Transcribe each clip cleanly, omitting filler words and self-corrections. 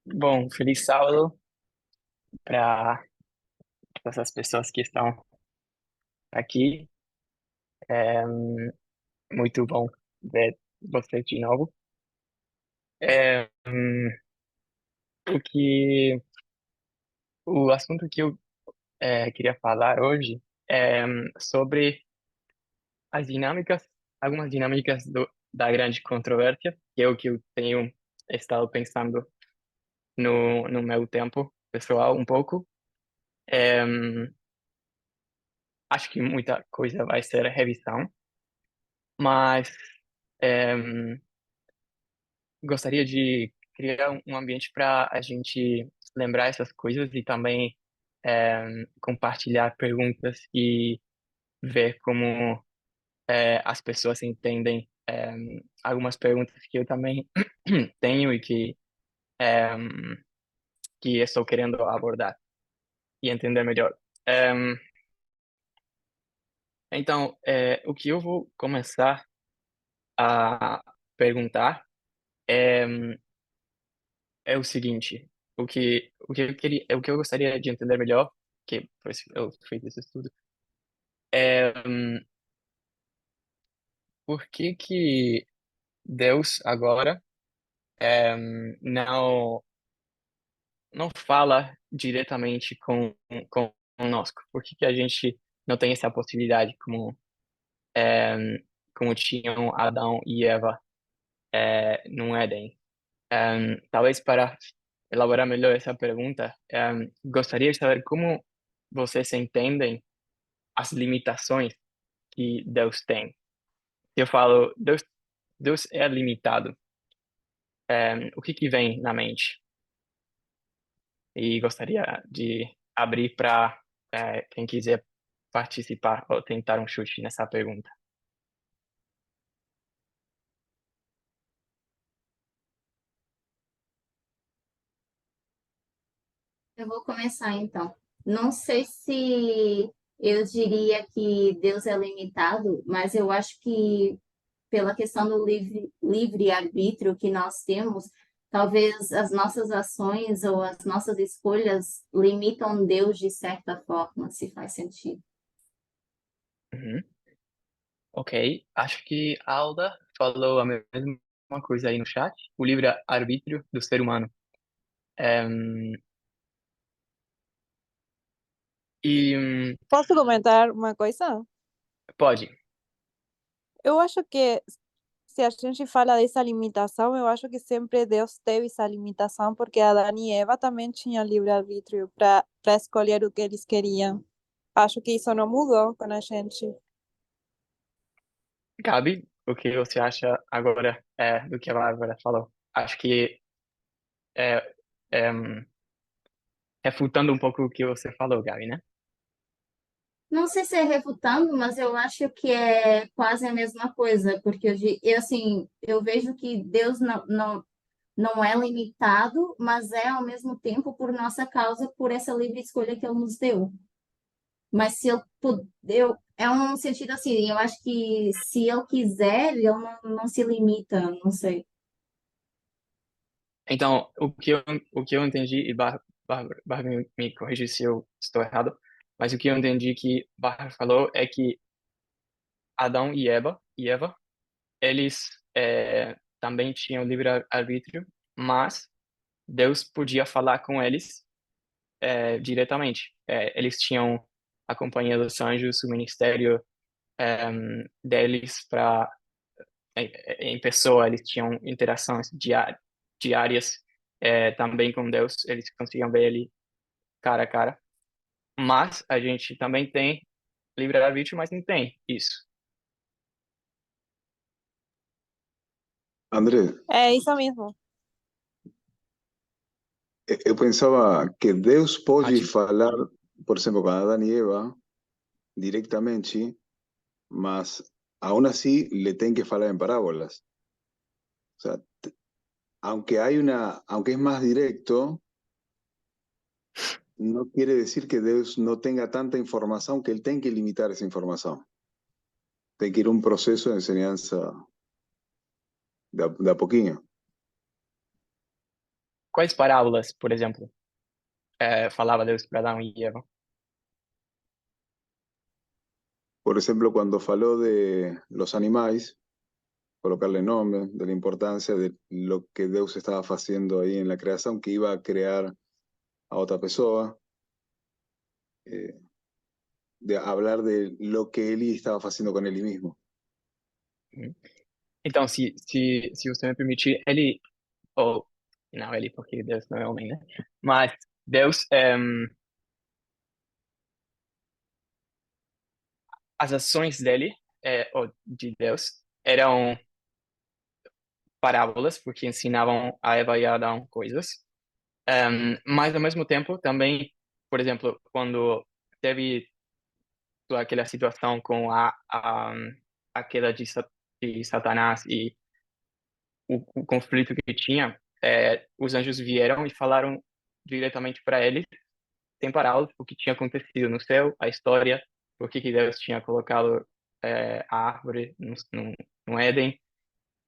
Bom, feliz sábado para essas pessoas que estão aqui. É muito bom ver você de novo. É, o que, o assunto que eu queria falar hoje é sobre as dinâmicas, algumas dinâmicas da grande controvérsia, que é o que eu tenho estado pensando no meu tempo pessoal um pouco. É, acho que muita coisa vai ser revisão, mas é, gostaria de criar um ambiente para a gente lembrar essas coisas e também compartilhar perguntas e ver como as pessoas entendem algumas perguntas que eu também tenho e que estou querendo abordar e entender melhor. Em, então, o que eu vou começar a perguntar é é o seguinte, o que eu queria, o que eu gostaria de entender melhor, que por isso eu fiz esse estudo, é por que Deus agora não fala diretamente com conosco? Por que a gente não tem essa possibilidade como tinham Adão e Eva no Éden? Talvez para elaborar melhor essa pergunta, gostaria de saber como vocês entendem as limitações que Deus tem. Eu falo, Deus é limitado. O que vem na mente? E gostaria de abrir para quem quiser participar ou tentar um chute nessa pergunta. Eu vou começar então. Não sei se eu diria que Deus é limitado, mas eu acho que pela questão do livre-arbítrio que nós temos, talvez as nossas ações ou as nossas escolhas limitam Deus de certa forma, se faz sentido. Uhum. Ok, acho que a Alda falou a mesma coisa aí no chat, o livre-arbítrio do ser humano. Em, e Posso comentar uma coisa? pode. Eu acho que se a gente fala dessa limitação, eu acho que sempre Deus teve essa limitação, porque Adão e Eva também tinham livre-arbítrio para escolher o que eles queriam. Acho que isso não mudou com a gente. Gabi, o que você acha agora do que a Bárbara falou? Acho que é, é, refutando um pouco o que você falou, Gabi, né? Não sei se é refutando, mas eu acho que é quase a mesma coisa, porque assim, eu vejo que Deus não é limitado, mas é ao mesmo tempo por nossa causa, por essa livre escolha que Ele nos deu. Mas se eu é um sentido assim, eu acho que se Ele quiser, Ele não se limita, não sei. Então, o que eu entendi, e Bárbara me corrige se eu estou errado, mas o que eu entendi que Bárbara falou é que Adão e Eva, eles também tinham livre-arbítrio, mas Deus podia falar com eles diretamente. Eles tinham a companhia dos anjos, o ministério deles em pessoa, eles tinham interações diárias também com Deus, eles conseguiam ver ele cara a cara. Mas a gente também tem livre-arbítrio, mas não tem isso. André, É isso mesmo. eu pensava que Deus pode Ótimo. falar, por exemplo, com Adão e Eva diretamente, mas aún así le tem que falar en parábolas. O sea, aunque es más directo, no quiere decir que Dios no tenga tanta información que él tenga que limitar esa información. Tiene que ir un proceso de enseñanza de a poquinho. quais parábolas, por exemplo, falava Deus para Adão e Eva? Por ejemplo, cuando faló de los animales, colocarle nombre, de la importancia de lo que Deus estaba haciendo ahí en la creación, que iba a crear a otra pessoa, eh, de hablar de lo que Eli estaba haciendo con Eli mismo. Uhum. Então, se você me permitir, ele, ou, não ele, porque Deus não é homem, né? Mas Deus, as ações dele, ou de Deus, eram parábolas, porque ensinavam a Eva e a Adão coisas. Mas, ao mesmo tempo, também, por exemplo, quando teve toda aquela situação com a queda de Satanás e o conflito que tinha, os anjos vieram e falaram diretamente para ele, sem parábolas, o que tinha acontecido no céu, a história, por que Deus tinha colocado a árvore no Éden,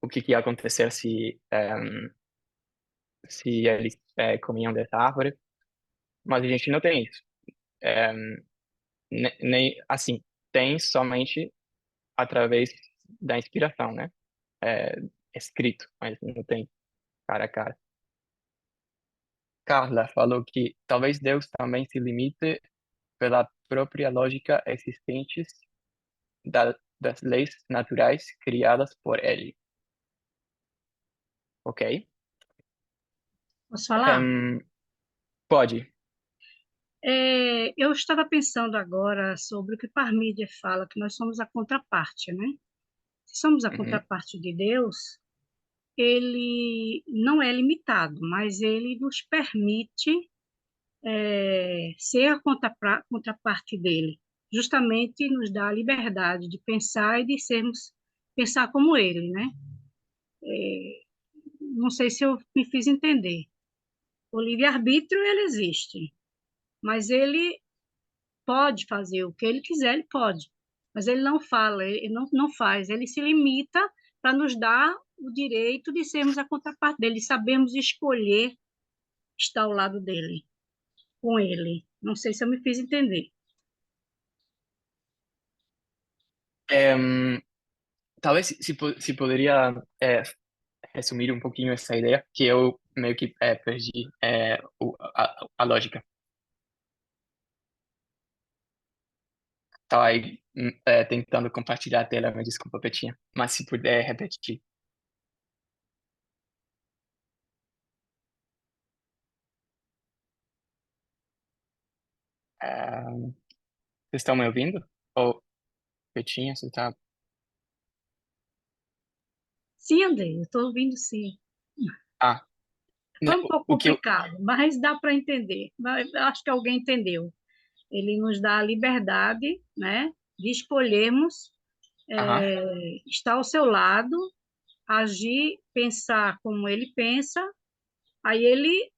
o que ia acontecer se eles comiam dessa árvore. Mas a gente não tem isso. É, nem assim, tem somente através da inspiração, né? É, escrito, mas não tem cara a cara. Carla falou que talvez Deus também se limite pela própria lógica existentes das leis naturais criadas por ele. Ok? Posso falar? Pode. Eu estava pensando agora sobre o que Parmídia fala, que nós somos a contraparte, né? Se somos a Uhum. contraparte de Deus, ele não é limitado, mas ele nos permite ser a contraparte dele. Justamente nos dá a liberdade de pensar e de pensar como ele, né? Não sei se eu me fiz entender. O livre-arbítrio, ele existe, mas ele pode fazer o que ele quiser, ele pode. Mas ele não fala, ele não faz, ele se limita para nos dar o direito de sermos a contraparte dele, sabemos escolher estar ao lado dele, com ele. Não sei se eu me fiz entender. Talvez se poderia resumir um pouquinho essa ideia, que eu meio que perdi a lógica. Estava aí tentando compartilhar a tela, me desculpa, Petinha. Mas se puder repetir. Vocês estão me ouvindo? Ou, Petinha, você está... Sim, André, eu estou ouvindo sim. Ah, Foi não, um pouco o que eu... complicado, mas dá para entender. Mas acho que alguém entendeu. Ele nos dá a liberdade, né, de escolhermos Aham, estar ao seu lado, agir, pensar como ele pensa, aí ele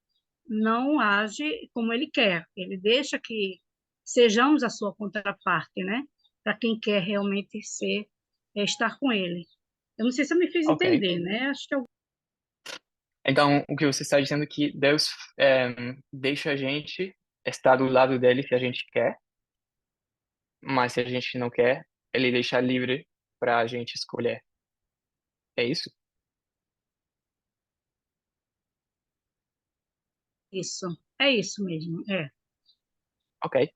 não age como ele quer. Ele deixa que sejamos a sua contraparte, né? Para quem quer realmente estar com ele. Eu não sei se eu me fiz ok. entender, né? Acho que eu... Então, o que você está dizendo é que Deus deixa a gente estar do lado dele se a gente quer, mas se a gente não quer, ele deixa livre para a gente escolher. É isso? Isso, é isso mesmo, é. Ok.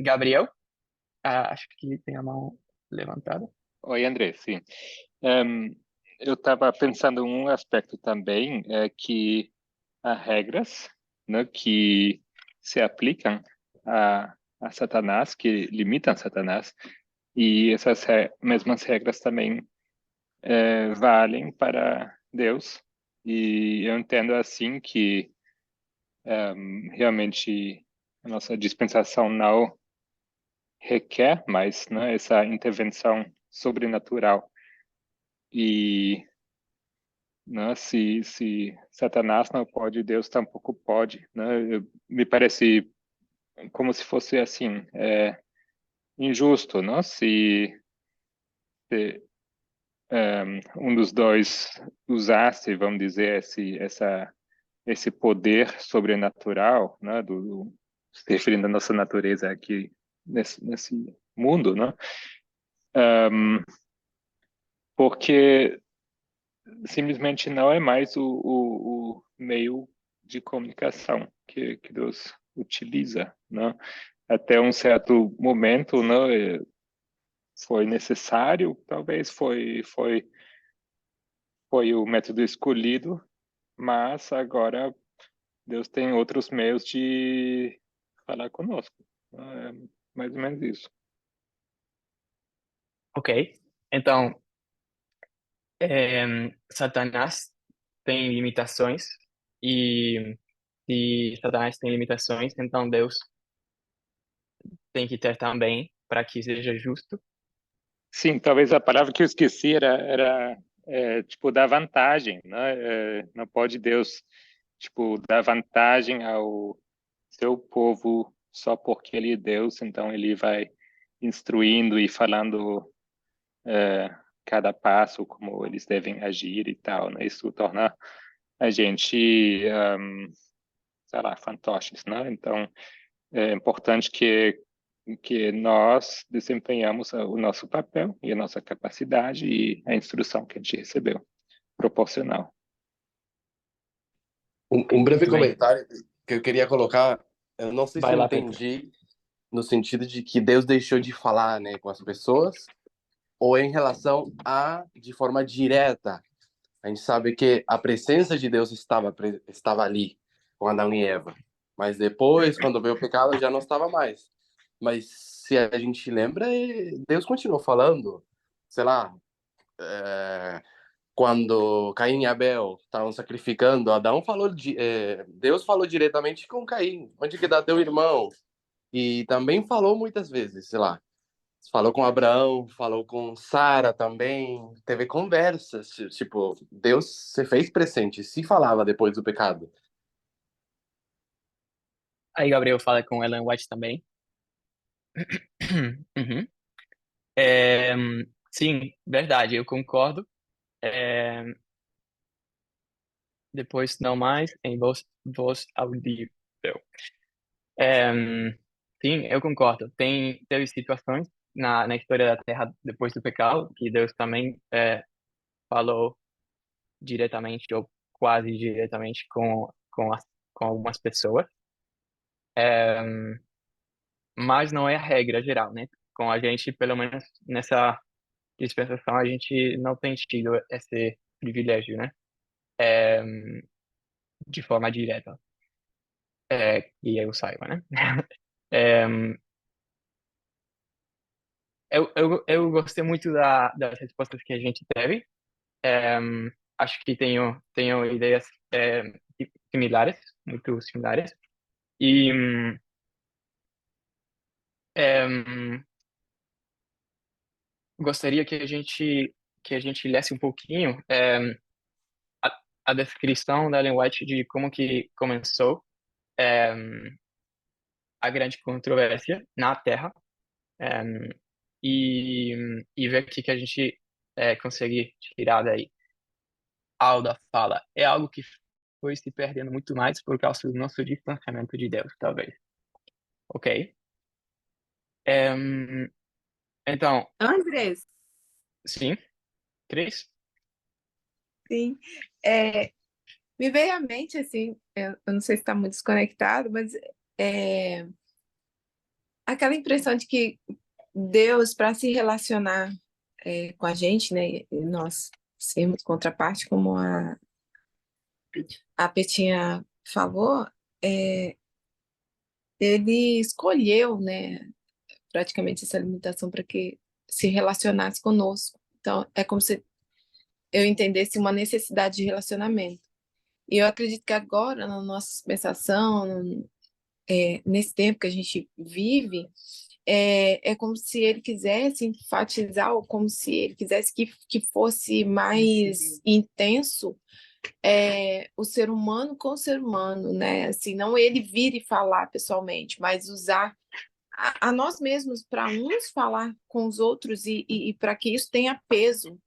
Gabriel, acho que tem a mão levantada. Oi, André, sim. Eu estava pensando em um aspecto também, é que há regras, né, que se aplicam a Satanás, que limitam Satanás, e essas mesmas regras também valem para Deus. E eu entendo assim que realmente a nossa dispensação não requer mais, né, essa intervenção sobrenatural. E né, se Satanás não pode, Deus tampouco pode, né? Me parece como se fosse assim, injusto, né? Se um dos dois usasse, vamos dizer, essa esse poder sobrenatural, né, se referindo à nossa natureza aqui nesse mundo, né? Porque simplesmente não é mais o meio de comunicação que Deus utiliza, né? Até um certo momento, né, foi necessário, talvez foi o método escolhido, mas agora Deus tem outros meios de falar conosco. É mais ou menos isso. Ok. Então, Satanás tem limitações e se Satanás tem limitações, então Deus tem que ter também para que seja justo. Sim, talvez a palavra que eu esqueci era tipo, dar vantagem, né? Não pode Deus, tipo, dar vantagem ao seu povo só porque ele é Deus, então ele vai instruindo e falando cada passo, como eles devem agir e tal, né? Isso torna a gente, sei lá, fantoches, né? Então, é importante que nós desempenhamos o nosso papel e a nossa capacidade e a instrução que a gente recebeu, proporcional. Um breve Muito bem. comentário que eu queria colocar, eu não sei se Vai eu lá, Pedro. entendi no sentido de que Deus deixou de falar, né, com as pessoas, ou em relação a de forma direta. A gente sabe que a presença de Deus estava ali com Adão e Eva, mas depois, quando veio o pecado, já não estava mais. Mas se a gente lembra, Deus continuou falando, sei lá, quando Caim e Abel estavam sacrificando, Deus falou diretamente com Caim, onde que dá teu irmão? E também falou muitas vezes, sei lá, falou com Abraão, falou com Sara também, teve conversas, tipo, Deus se fez presente, se falava depois do pecado. Aí Gabriel fala com Ellen White também. Uhum. Sim, verdade, eu concordo. É, depois não mais em voz audível. É, sim, eu concordo. Teve situações na história da Terra depois do pecado que Deus também falou diretamente ou quase diretamente com algumas pessoas. Mas não é a regra geral, né? Com a gente, pelo menos nessa dispensação, a gente não tem tido esse privilégio, né? É, de forma direta, que eu saiba, né? É, eu gostei muito das respostas que a gente teve. É, acho que tenho ideias similares, muito similares. E é, gostaria que a gente lesse um pouquinho a, a descrição da Ellen White de como que começou é, a grande controvérsia na Terra, é, e ver o que a gente consegue tirar daí. Alda fala, é algo que foi se perdendo muito mais por causa do nosso distanciamento de Deus, talvez. Ok? É, então, Andrés, sim, Cris? Sim. Me veio à mente, assim, eu não sei se está muito desconectado, mas é, aquela impressão de que Deus, para se relacionar com a gente, né, e nós sermos contraparte, como a Petinha falou, ele escolheu, né, praticamente essa limitação para que se relacionasse conosco. Então, é como se eu entendesse uma necessidade de relacionamento. E eu acredito que agora, na nossa dispensação, nesse tempo que a gente vive, é como se ele quisesse enfatizar, ou como se ele quisesse que fosse mais intenso o ser humano com o ser humano, né? Assim, não ele vir e falar pessoalmente, mas usar a nós mesmos para uns falar com os outros e para que isso tenha peso.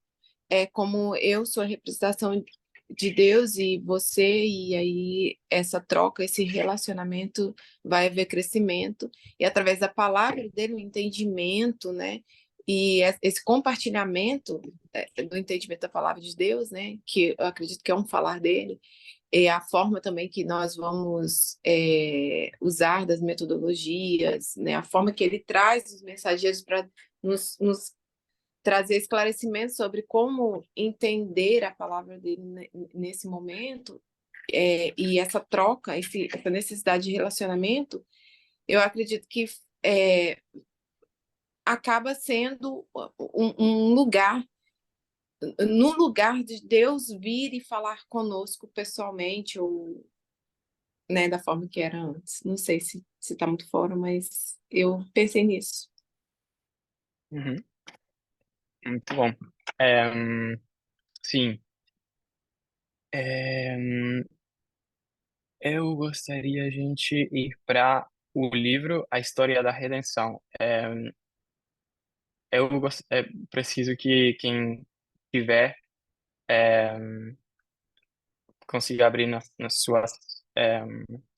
Como eu sou a representação de Deus e você, e aí essa troca, esse relacionamento vai haver crescimento, e através da palavra dele, o entendimento, né? E esse compartilhamento do entendimento da palavra de Deus, né? Que eu acredito que é um falar dele, e a forma também que nós vamos usar das metodologias, né? A forma que ele traz os mensageiros para nos trazer esclarecimento sobre como entender a palavra dele nesse momento, e essa troca, essa necessidade de relacionamento, eu acredito que acaba sendo um lugar, no lugar de Deus vir e falar conosco pessoalmente, ou, né, da forma que era antes. Não sei se está muito fora, mas eu pensei nisso. Uhum. Muito bom. É, sim. É, eu gostaria a gente ir para o livro A História da Redenção. Preciso que quem tiver é, consiga abrir é,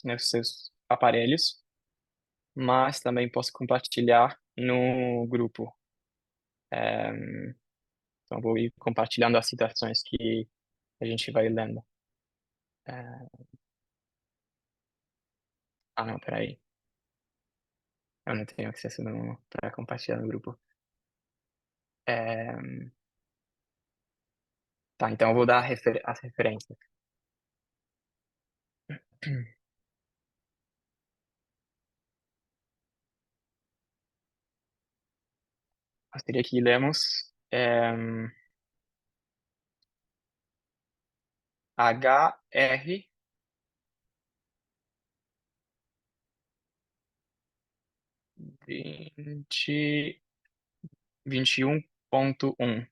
nos seus aparelhos, mas também posso compartilhar no grupo. É, então, vou ir compartilhando as citações que a gente vai lendo. É, não, peraí. Eu não tenho acesso para compartilhar no grupo. É, tá, então eu vou dar as referências. Gostaria que lemos HR 20, 21.1.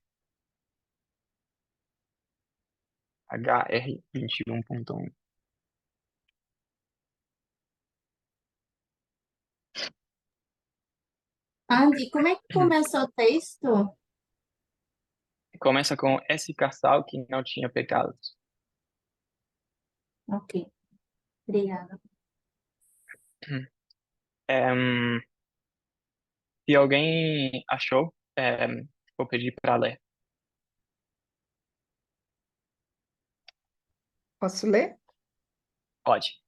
HR 21.1. Andy, como é que começa o texto? Começa com esse casal que não tinha pecados. Ok, obrigada. Em, se alguém achou, vou pedir para ler. Posso ler? Pode.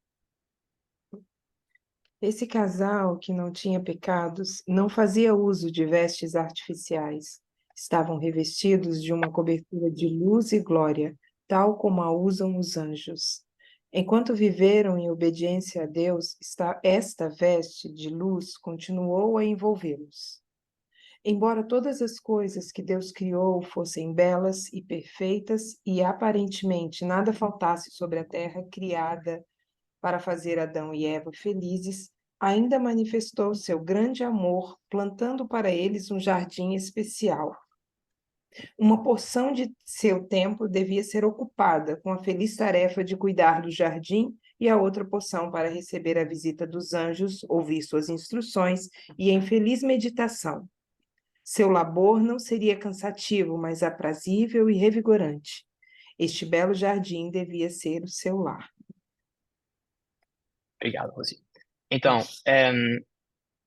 Esse casal, que não tinha pecados, não fazia uso de vestes artificiais. Estavam revestidos de uma cobertura de luz e glória, tal como a usam os anjos. Enquanto viveram em obediência a Deus, esta veste de luz continuou a envolvê-los. Embora todas as coisas que Deus criou fossem belas e perfeitas, e aparentemente nada faltasse sobre a terra criada para fazer Adão e Eva felizes, ainda manifestou seu grande amor, plantando para eles um jardim especial. Uma porção de seu tempo devia ser ocupada com a feliz tarefa de cuidar do jardim e a outra porção para receber a visita dos anjos, ouvir suas instruções e em feliz meditação. Seu labor não seria cansativo, mas aprazível e revigorante. Este belo jardim devia ser o seu lar. Obrigado, Rosi. Então,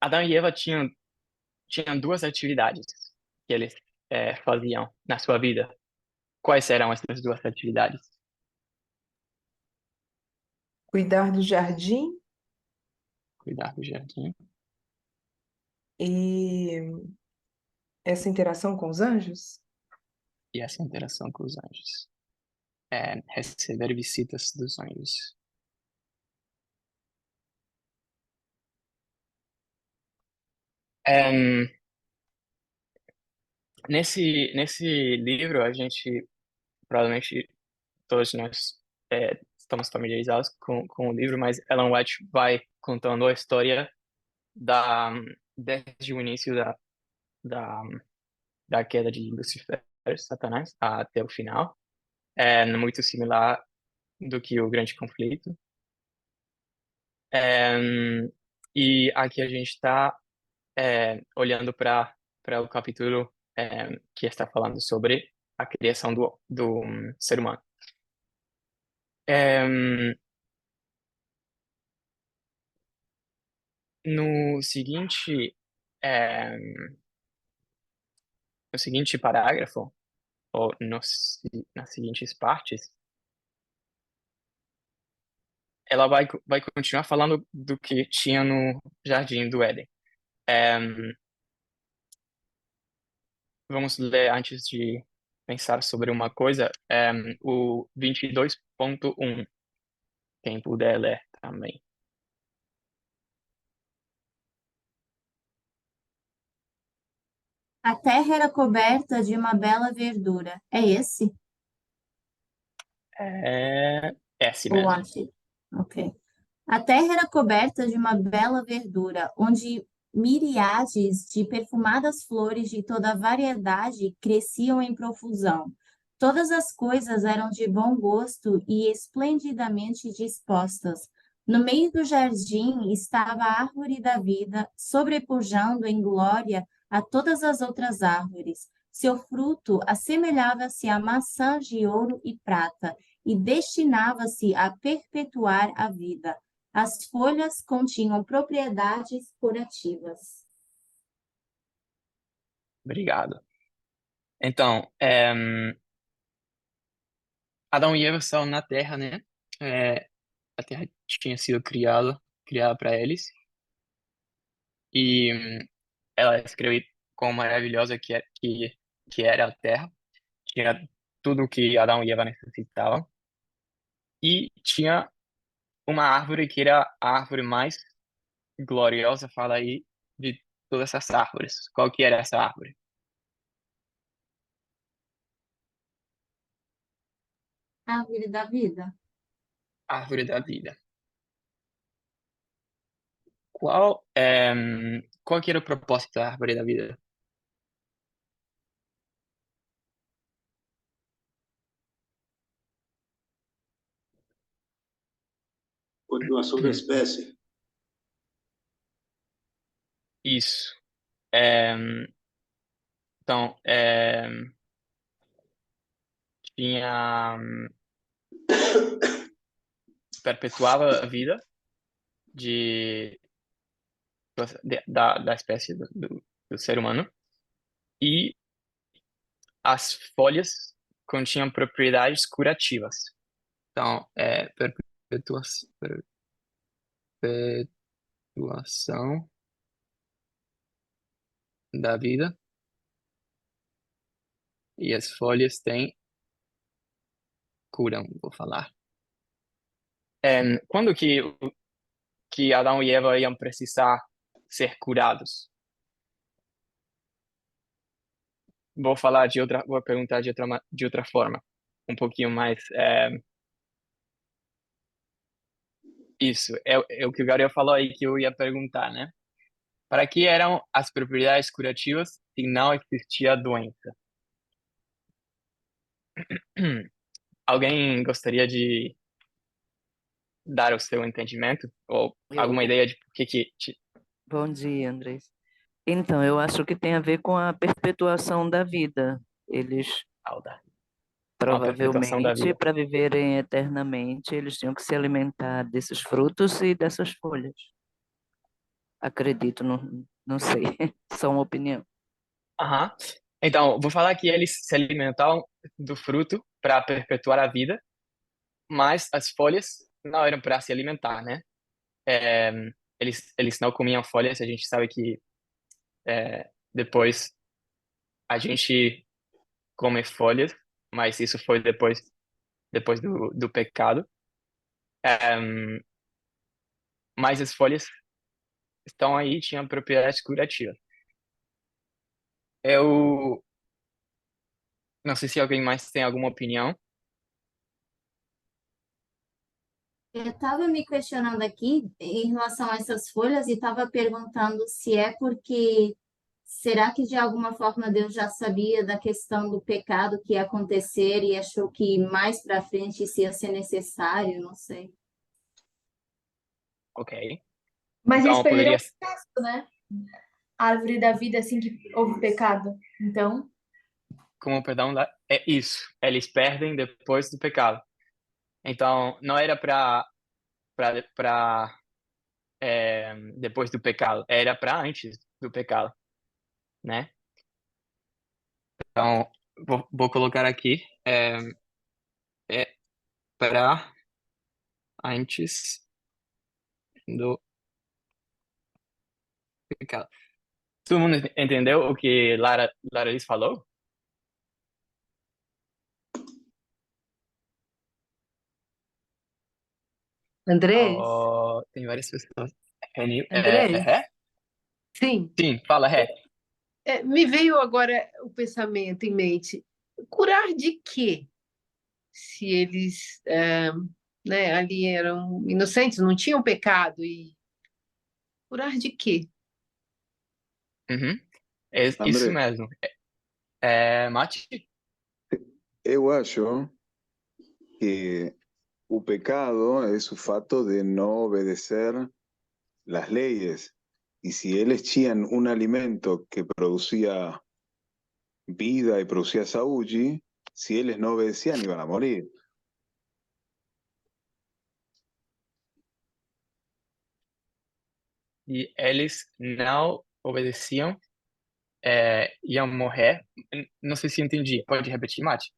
Adão e Eva tinham duas atividades que eles faziam na sua vida. Quais eram essas duas atividades? Cuidar do jardim Cuidar do jardim e essa interação com os anjos? e essa interação com os anjos. Receber visitas dos anjos. Em, nesse livro, a gente, provavelmente, todos nós estamos familiarizados com o livro, mas Ellen White vai contando a história desde o início da, da queda de Lucifer, Satanás, até o final. É muito similar do que o Grande Conflito. É, e aqui a gente está olhando para o capítulo que está falando sobre a criação do ser humano. Em, no seguinte, em, no seguinte parágrafo, ou nas seguintes partes, ela vai continuar falando do que tinha no Jardim do Éden. Em, vamos ler antes de pensar sobre uma coisa, o 22.1, quem puder ler também. A terra era coberta de uma bela verdura. É esse? É assim Ou mesmo. achei? Ok. A terra era coberta de uma bela verdura, onde miríades de perfumadas flores de toda variedade cresciam em profusão. Todas as coisas eram de bom gosto e esplendidamente dispostas. No meio do jardim estava a árvore da vida, sobrepujando em glória a todas as outras árvores. Seu fruto assemelhava-se a maçãs de ouro e prata e destinava-se a perpetuar a vida. As folhas continham propriedades curativas. Obrigado. Então, Adão e Eva estavam na Terra, né? A Terra tinha sido criada para eles. E ela escreveu quão maravilhosa que era a Terra. Tinha tudo o que Adão e Eva necessitavam. E tinha uma árvore que era a árvore mais gloriosa, fala aí, de todas essas árvores. Qual que era essa árvore? Árvore da vida. Árvore da vida. Qual que era o propósito da árvore da vida? Continuação da espécie. Isso. Em, então, tinha perpetuava a vida de, da espécie do ser humano e as folhas continham propriedades curativas. Então, perpetuação da vida e as folhas têm curam, vou falar. Quando que Adão e Eva iam precisar ser curados? Vou perguntar de outra forma, um pouquinho mais. Isso, é o que o Gabriel falou aí que eu ia perguntar, né? Para que eram as propriedades curativas se não existia a doença? Alguém gostaria de dar o seu entendimento ou alguma Eu, ideia de por bom dia, Andrés. Então, eu acho que tem a ver com a perpetuação da vida. Eles, a perpetuação da provavelmente, vida? para viverem eternamente, eles tinham que se alimentar desses frutos e dessas folhas. Acredito, não sei, só uma opinião. Aham. Então, vou falar que eles se alimentavam do fruto para perpetuar a vida, mas as folhas não eram para se alimentar, né? É, eles não comiam folhas, a gente sabe que depois a gente come folhas, mas isso foi depois do pecado. É, mas as folhas estão aí, tinham propriedades curativas. Eu não sei se alguém mais tem alguma opinião. Eu estava me questionando aqui em relação a essas folhas e estava perguntando se é porque será que de alguma forma Deus já sabia da questão do pecado que ia acontecer e achou que mais para frente isso ia ser necessário? Não sei. Ok. Mas eles Então perderam poderia. o acesso, né? A árvore da vida assim que houve pecado. Então, Como perdão, é isso. Eles perdem depois do pecado. Então, não era para depois do pecado, era para antes do pecado, né? Então, vou colocar aqui, é para antes do pecado. Todo mundo entendeu o que Lara Liz falou? Andrés, Oh, tem várias pessoas. Andrés, Ré? sim, Sim, fala Ré. me veio agora o pensamento em mente. Curar de quê? Se eles, né, ali eram inocentes, não tinham pecado, e curar de quê? Uhum. É isso André, mesmo. Mate? eu acho que o pecado es o fato de no obedecer las leyes. Y si ellos tinham un alimento que producía vida y producía saúde, si ellos no obedecían, iban a morir. E eles não obedeciam, iam morrer. Não sei se entendi. Pode repetir, Mate?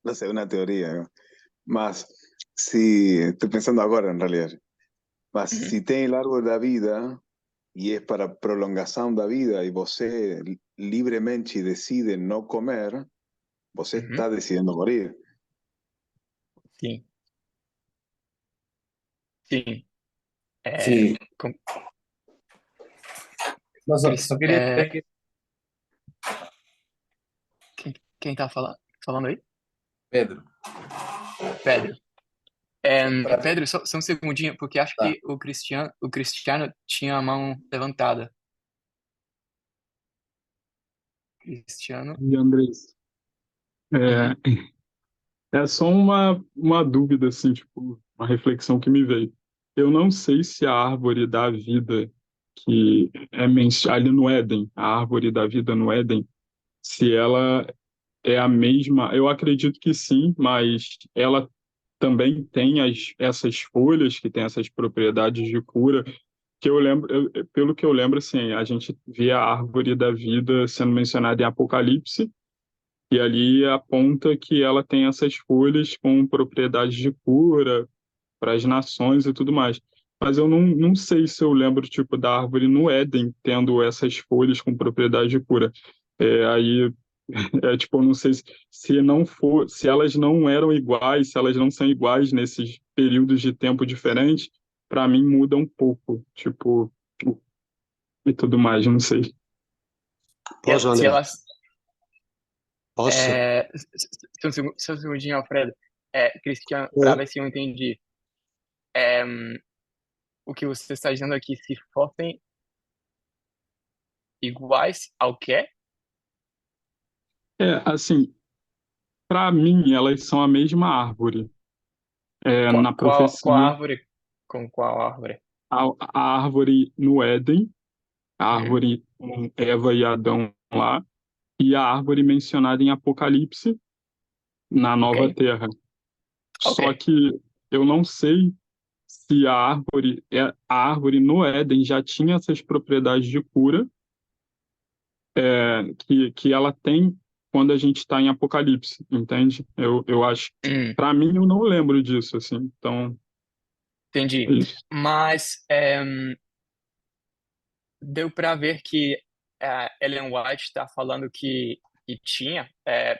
No sé, una teoría, ¿no? Mas, si, estoy pensando ahora en realidad, mas Uhum. si tem el árbol da vida y es para prolongación da vida y você livremente decide no comer, você Uhum. está decidiendo morir. Sim. Sim. Sim. Com- Mas ó, só queria dizer que quem tá falando aí? Pedro, Pedro. pra... Pedro, só um segundinho, porque acho Tá. que o Cristiano tinha a mão levantada. Cristiano. E Andrés, Uhum. é só uma dúvida, assim, tipo, uma reflexão que me veio. Eu não sei se a árvore da vida que é ali no Éden, a árvore da vida no Éden, se ela é a mesma, eu acredito que sim, mas ela também tem essas folhas que têm essas propriedades de cura, que eu lembro, pelo que eu lembro, assim, a gente vê a árvore da vida sendo mencionada em Apocalipse, e ali aponta que ela tem essas folhas com propriedades de cura para as nações e tudo mais. Mas eu não sei se eu lembro, tipo, da árvore no Éden tendo essas folhas com propriedade de cura. Aí, tipo, eu não sei se não for, se elas não eram iguais, se elas não são iguais nesses períodos de tempo diferentes, para mim muda um pouco, tipo, e tudo mais, não sei. Posso, Se André? elas. Posso? Só um segundinho, Alfredo. Cristiano, para É, ver se eu entendi. O que você está dizendo aqui, se fossem iguais ao quê? Assim, para mim, elas são a mesma árvore. Na Qual profecia, árvore? Com qual árvore? a árvore no Éden, a Uhum. árvore com Eva e Adão lá, e a árvore mencionada em Apocalipse, na Nova Ok. Terra. Só Ok. que eu não sei se a árvore no Éden já tinha essas propriedades de cura, que ela tem quando a gente está em Apocalipse, entende? Eu acho. Para mim, eu não lembro disso, assim. Então, Entendi. isso. Mas deu para ver que Ellen White está falando que tinha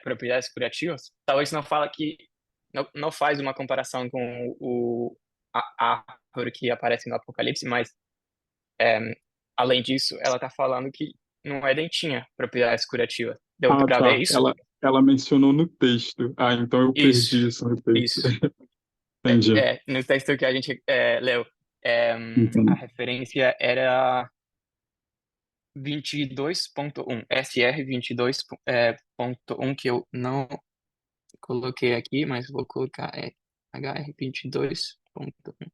propriedades curativas. Talvez não fala que não faz uma comparação com a árvore que aparece no Apocalipse, mas além disso, ela está falando que no Éden tinha propriedades curativas. Deu Ah, para ver tá. isso? Ela mencionou no texto. Ah, então eu Isso, perdi isso no texto. isso. Entendi. No texto que a gente leu, a Entendi. referência era 22.1, SR 22.1, que eu não coloquei aqui, mas vou colocar HR 22.1.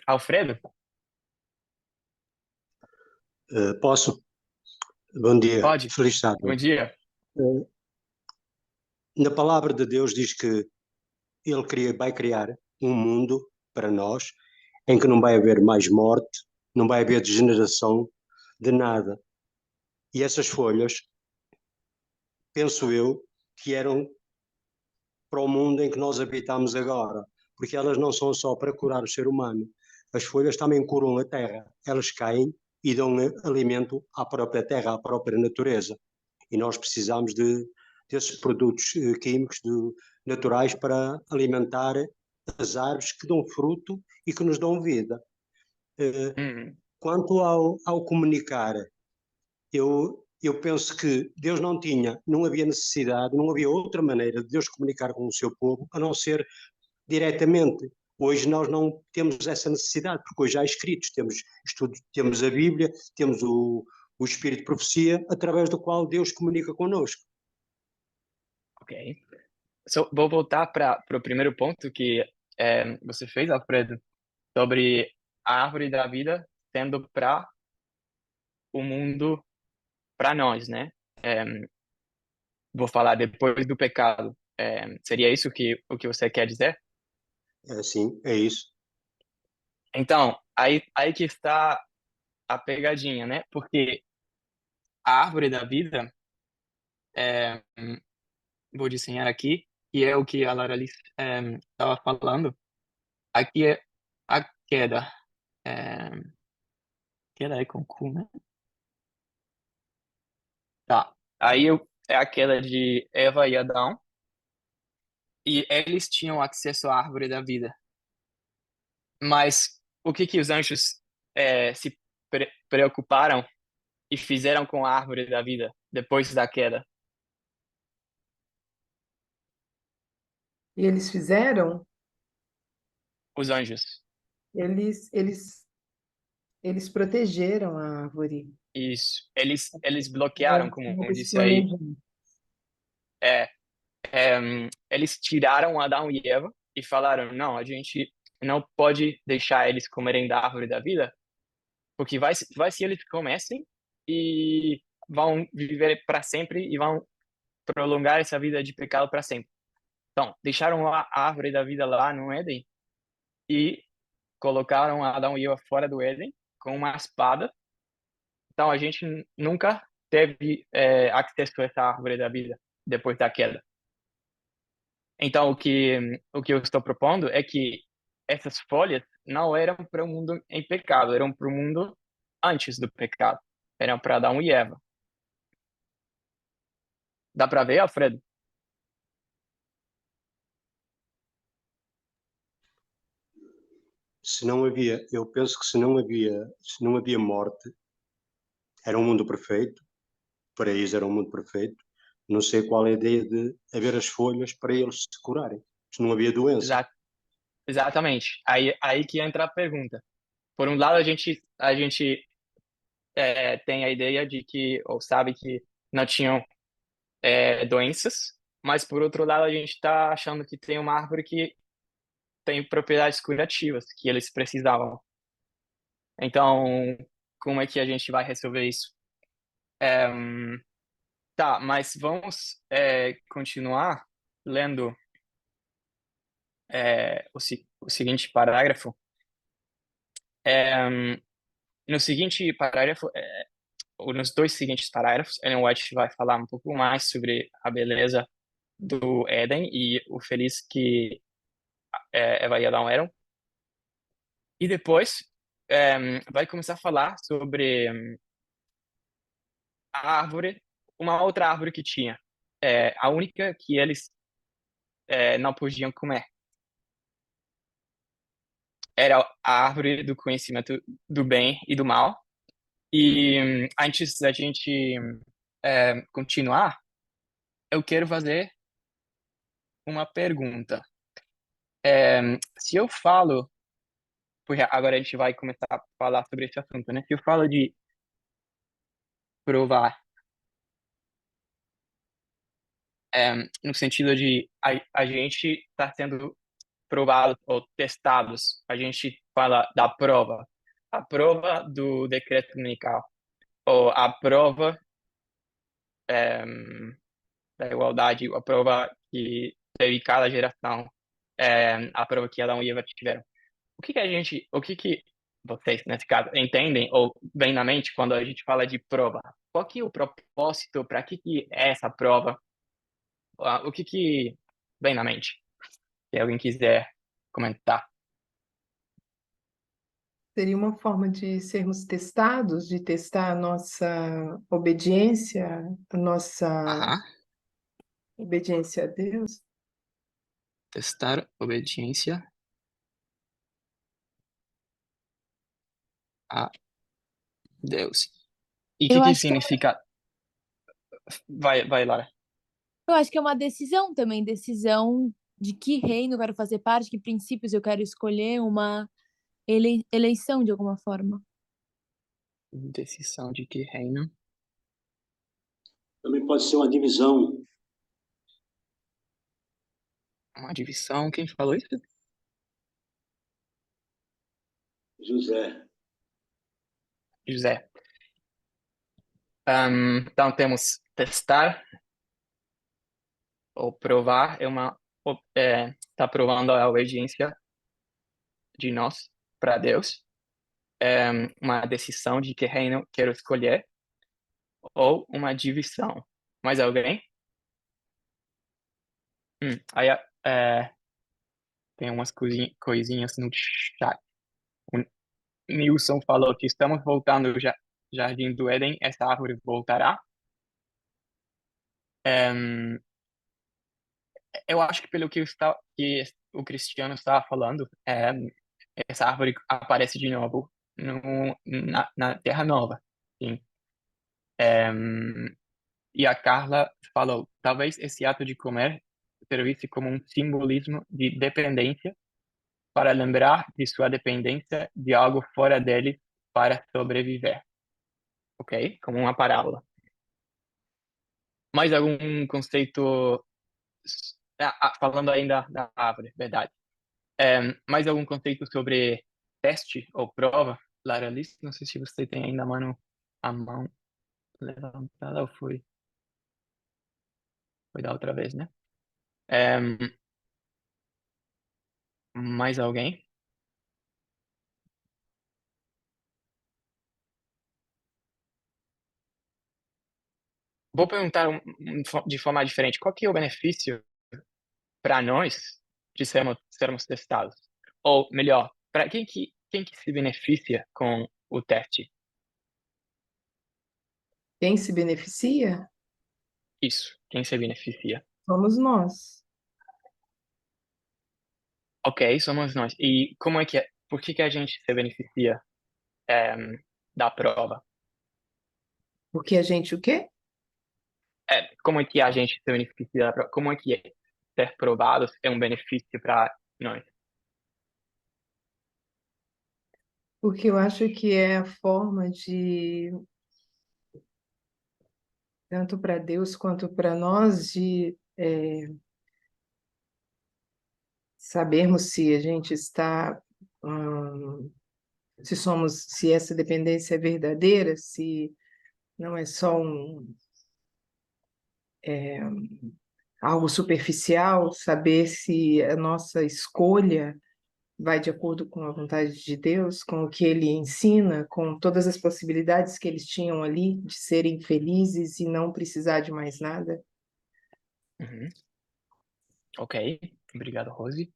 Alfredo, posso? Bom dia, pode? feliz sábado. Bom dia. Na palavra de Deus diz que vai criar um mundo para nós em que não vai haver mais morte, não vai haver degeneração de nada. E essas folhas, penso eu, que eram para o mundo em que nós habitamos agora, porque elas não são só para curar o ser humano. As folhas também curam a terra. Elas caem e dão alimento à própria terra, à própria natureza. E nós precisamos desses produtos químicos naturais para alimentar as árvores que dão fruto e que nos dão vida. Quanto ao comunicar, eu penso que Deus não havia necessidade, não havia outra maneira de Deus comunicar com o seu povo a não ser diretamente. Hoje nós não temos essa necessidade, porque hoje há escritos, temos estudos, temos a Bíblia, temos o Espírito de Profecia, através do qual Deus comunica conosco. Ok. Vou voltar para o primeiro ponto que você fez, Alfredo, sobre a árvore da vida sendo para o mundo, para nós, né? Vou falar depois do pecado. Seria isso o que você quer dizer? Sim, é isso. Então, aí que está a pegadinha, né? Porque a árvore da vida, vou desenhar aqui, que é o que a Lara estava falando. Aqui é a queda. É, queda é com cu, né? Tá. É a queda de Eva e Adão. E eles tinham acesso à árvore da vida. Mas o que os anjos se preocuparam e fizeram com a árvore da vida depois da queda? E eles fizeram, Os anjos. eles protegeram a árvore. Isso. Eles bloquearam, como Eles disse aí. planejaram. Eles tiraram Adão e Eva e falaram: não, a gente não pode deixar eles comerem da árvore da vida, porque vai se eles comessem e vão viver para sempre e vão prolongar essa vida de pecado para sempre. Então, deixaram a árvore da vida lá no Éden e colocaram Adão e Eva fora do Éden com uma espada. Então, a gente nunca teve acesso a essa árvore da vida depois da queda. Então, o que eu estou propondo é que essas folhas não eram para o mundo em pecado, eram para o mundo antes do pecado. Eram para Adão e Eva. Dá para ver, Alfredo? Eu penso que se não havia morte, era um mundo perfeito, o paraíso era um mundo perfeito. Não sei qual é a ideia de haver as folhas para eles se curarem, se não havia doença. Exatamente. Aí que entra a pergunta. Por um lado, a gente tem a ideia de que, ou sabe que não tinham doenças, mas por outro lado, a gente está achando que tem uma árvore que tem propriedades curativas que eles precisavam. Então, como é que a gente vai resolver isso? Tá, mas vamos continuar lendo o seguinte parágrafo. No seguinte parágrafo, ou nos dois seguintes parágrafos, Ellen White vai falar um pouco mais sobre a beleza do Éden e o feliz que Eva e Adão eram. E depois vai começar a falar sobre a árvore, uma outra árvore que tinha. A única que eles não podiam comer. Era a árvore do conhecimento do bem e do mal. E antes da gente continuar, eu quero fazer uma pergunta. Se eu falo, porque agora a gente vai começar a falar sobre esse assunto, né? Se eu falo de provar, no sentido de a gente está sendo provado ou testados, a gente fala da prova, a prova do decreto dominical, ou a prova da igualdade, a prova que teve cada geração. a prova que Adão e Eva tiveram. O que que vocês, nesse caso, entendem ou vem na mente quando a gente fala de prova? Qual que é o propósito? Para que é essa prova? O que vem na mente? Se alguém quiser comentar. Seria uma forma de sermos testados, de testar a nossa obediência, a nossa Aham. obediência a Deus. Testar obediência a Deus. E o Eu que acho que significa? Vai, Lara. eu acho que é uma decisão também, decisão de que reino eu quero fazer parte, que princípios eu quero escolher, uma eleição de alguma forma. Decisão de que reino? Também pode ser uma divisão. Uma divisão. Quem falou isso? José. José. Então temos testar ou provar tá provando a obediência de nós para Deus. Uma decisão de que reino quero escolher ou uma divisão. Mais alguém? Aí tem umas coisinhas no chat. O Nilson falou que estamos voltando ao Jardim do Éden, essa árvore voltará. Eu acho que pelo que o Cristiano estava falando, essa árvore aparece de novo na Terra Nova. Sim. E a Carla falou, talvez esse ato de comer servisse como um simbolismo de dependência para lembrar de sua dependência de algo fora dele para sobreviver. Ok? Como uma parábola. Mais algum conceito? Falando ainda da árvore, verdade. Mais algum conceito sobre teste ou prova? Lara Alice, não sei se você tem ainda a mão levantada ou foi da outra vez, né? Mais alguém? Vou perguntar de forma diferente. Qual que é o benefício para nós de sermos testados? Ou melhor, para quem que se beneficia com o teste? Quem se beneficia? Isso, quem se beneficia? Somos nós. Ok, somos nós. E como é que é? Por que a gente se beneficia da prova? Porque a gente o quê? Como é que a gente se beneficia da prova? Como é que ser provados é um benefício para nós? Porque eu acho que é a forma de, tanto para Deus quanto para nós, de sabermos se a gente está, se essa dependência é verdadeira, se não é só algo superficial, saber se a nossa escolha vai de acordo com a vontade de Deus, com o que ele ensina, com todas as possibilidades que eles tinham ali de serem felizes e não precisar de mais nada. Uhum. Ok, obrigado, Rose.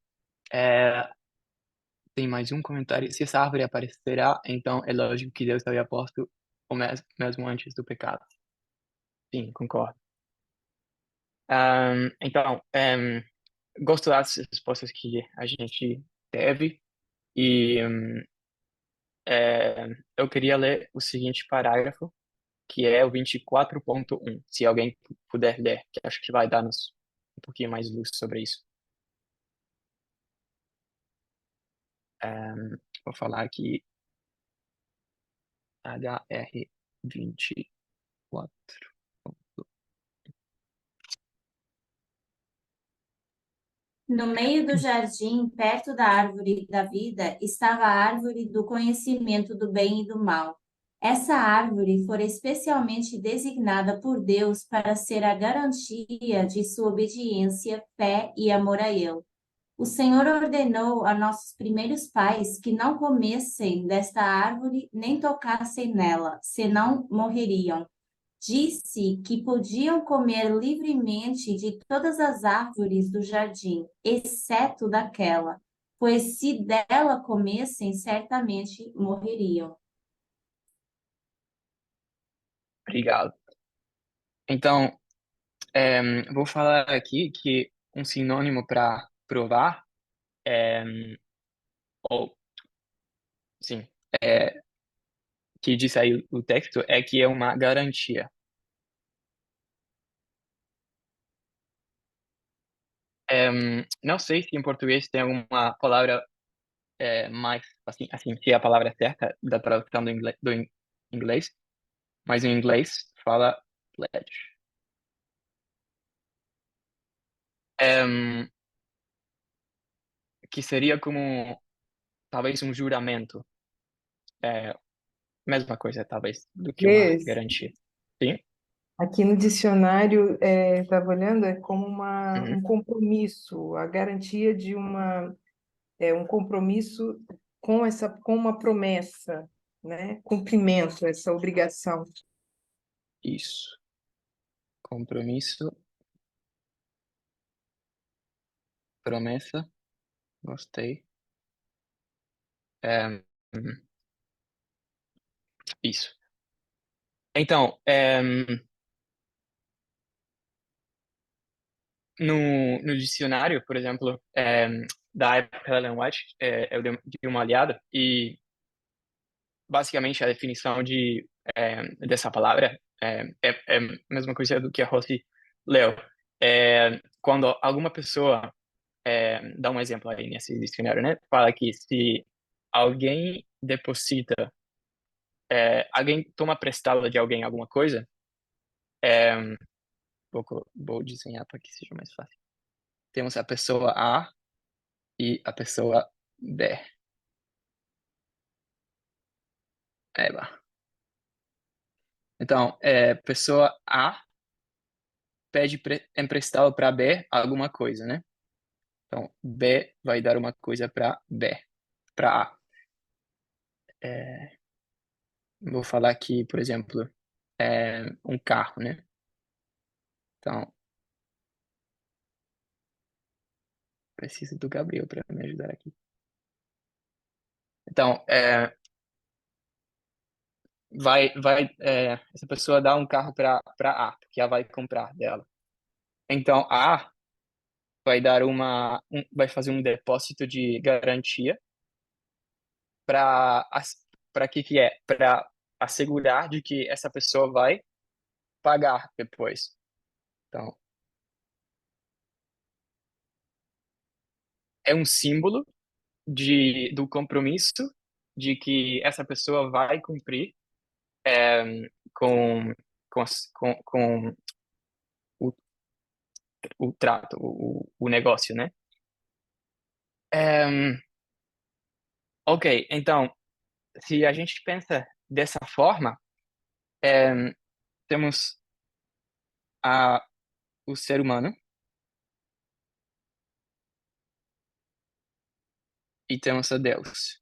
Tem mais um comentário. Se essa árvore aparecerá, então é lógico que Deus havia posto o mesmo antes do pecado. Sim, concordo. Então, gosto das respostas que a gente teve e eu queria ler o seguinte parágrafo, que é o 24.1. Se alguém puder ler, que acho que vai dar-nos um pouquinho mais luz sobre isso. Vou falar aqui HR24. No meio do jardim, perto da árvore da vida, estava a árvore do conhecimento do bem e do mal. Essa árvore fora especialmente designada por Deus para ser a garantia de sua obediência, fé e amor a Ele. O Senhor ordenou a nossos primeiros pais que não comessem desta árvore nem tocassem nela, senão morreriam. Disse que podiam comer livremente de todas as árvores do jardim, exceto daquela, pois se dela comessem, certamente morreriam. Obrigado. Então, vou falar aqui que um sinônimo para provar, ou sim, que diz aí o texto, é que é uma garantia. Não sei se em português tem alguma palavra mais, assim, se é a palavra certa da tradução do inglês, mas em inglês fala pledge. Que seria como, talvez, um juramento. Mesma coisa, talvez, do que uma Vês? garantia. Sim? Aqui no dicionário, estava olhando, é como Uhum. um compromisso, a garantia de um compromisso com uma promessa, né? Cumprimento, essa obrigação. Isso. Compromisso. Promessa. Gostei. Isso. Então, no dicionário, por exemplo, da época da Ellen White, eu dei uma olhada e basicamente a definição dessa palavra é a mesma coisa do que a Rossi leu. Quando alguma pessoa, dá um exemplo aí nesse dicionário, né? Fala que se alguém deposita, alguém toma prestado de alguém alguma coisa, vou desenhar para que seja mais fácil. Temos a pessoa A e a pessoa B. Eba. Então, pessoa A pede emprestado para B alguma coisa, né? Então, B vai dar uma coisa para B, para A. Vou falar aqui, por exemplo, um carro, né? Então, preciso do Gabriel para me ajudar aqui. Então, essa pessoa dá um carro para A, porque ela vai comprar dela. Então, A vai dar vai fazer um depósito de garantia para que é? Para assegurar de que essa pessoa vai pagar depois. Então, é um símbolo do compromisso de que essa pessoa vai cumprir com, com o, o trato, o negócio, né? Ok, então, se a gente pensa dessa forma, temos o ser humano e temos a Deus.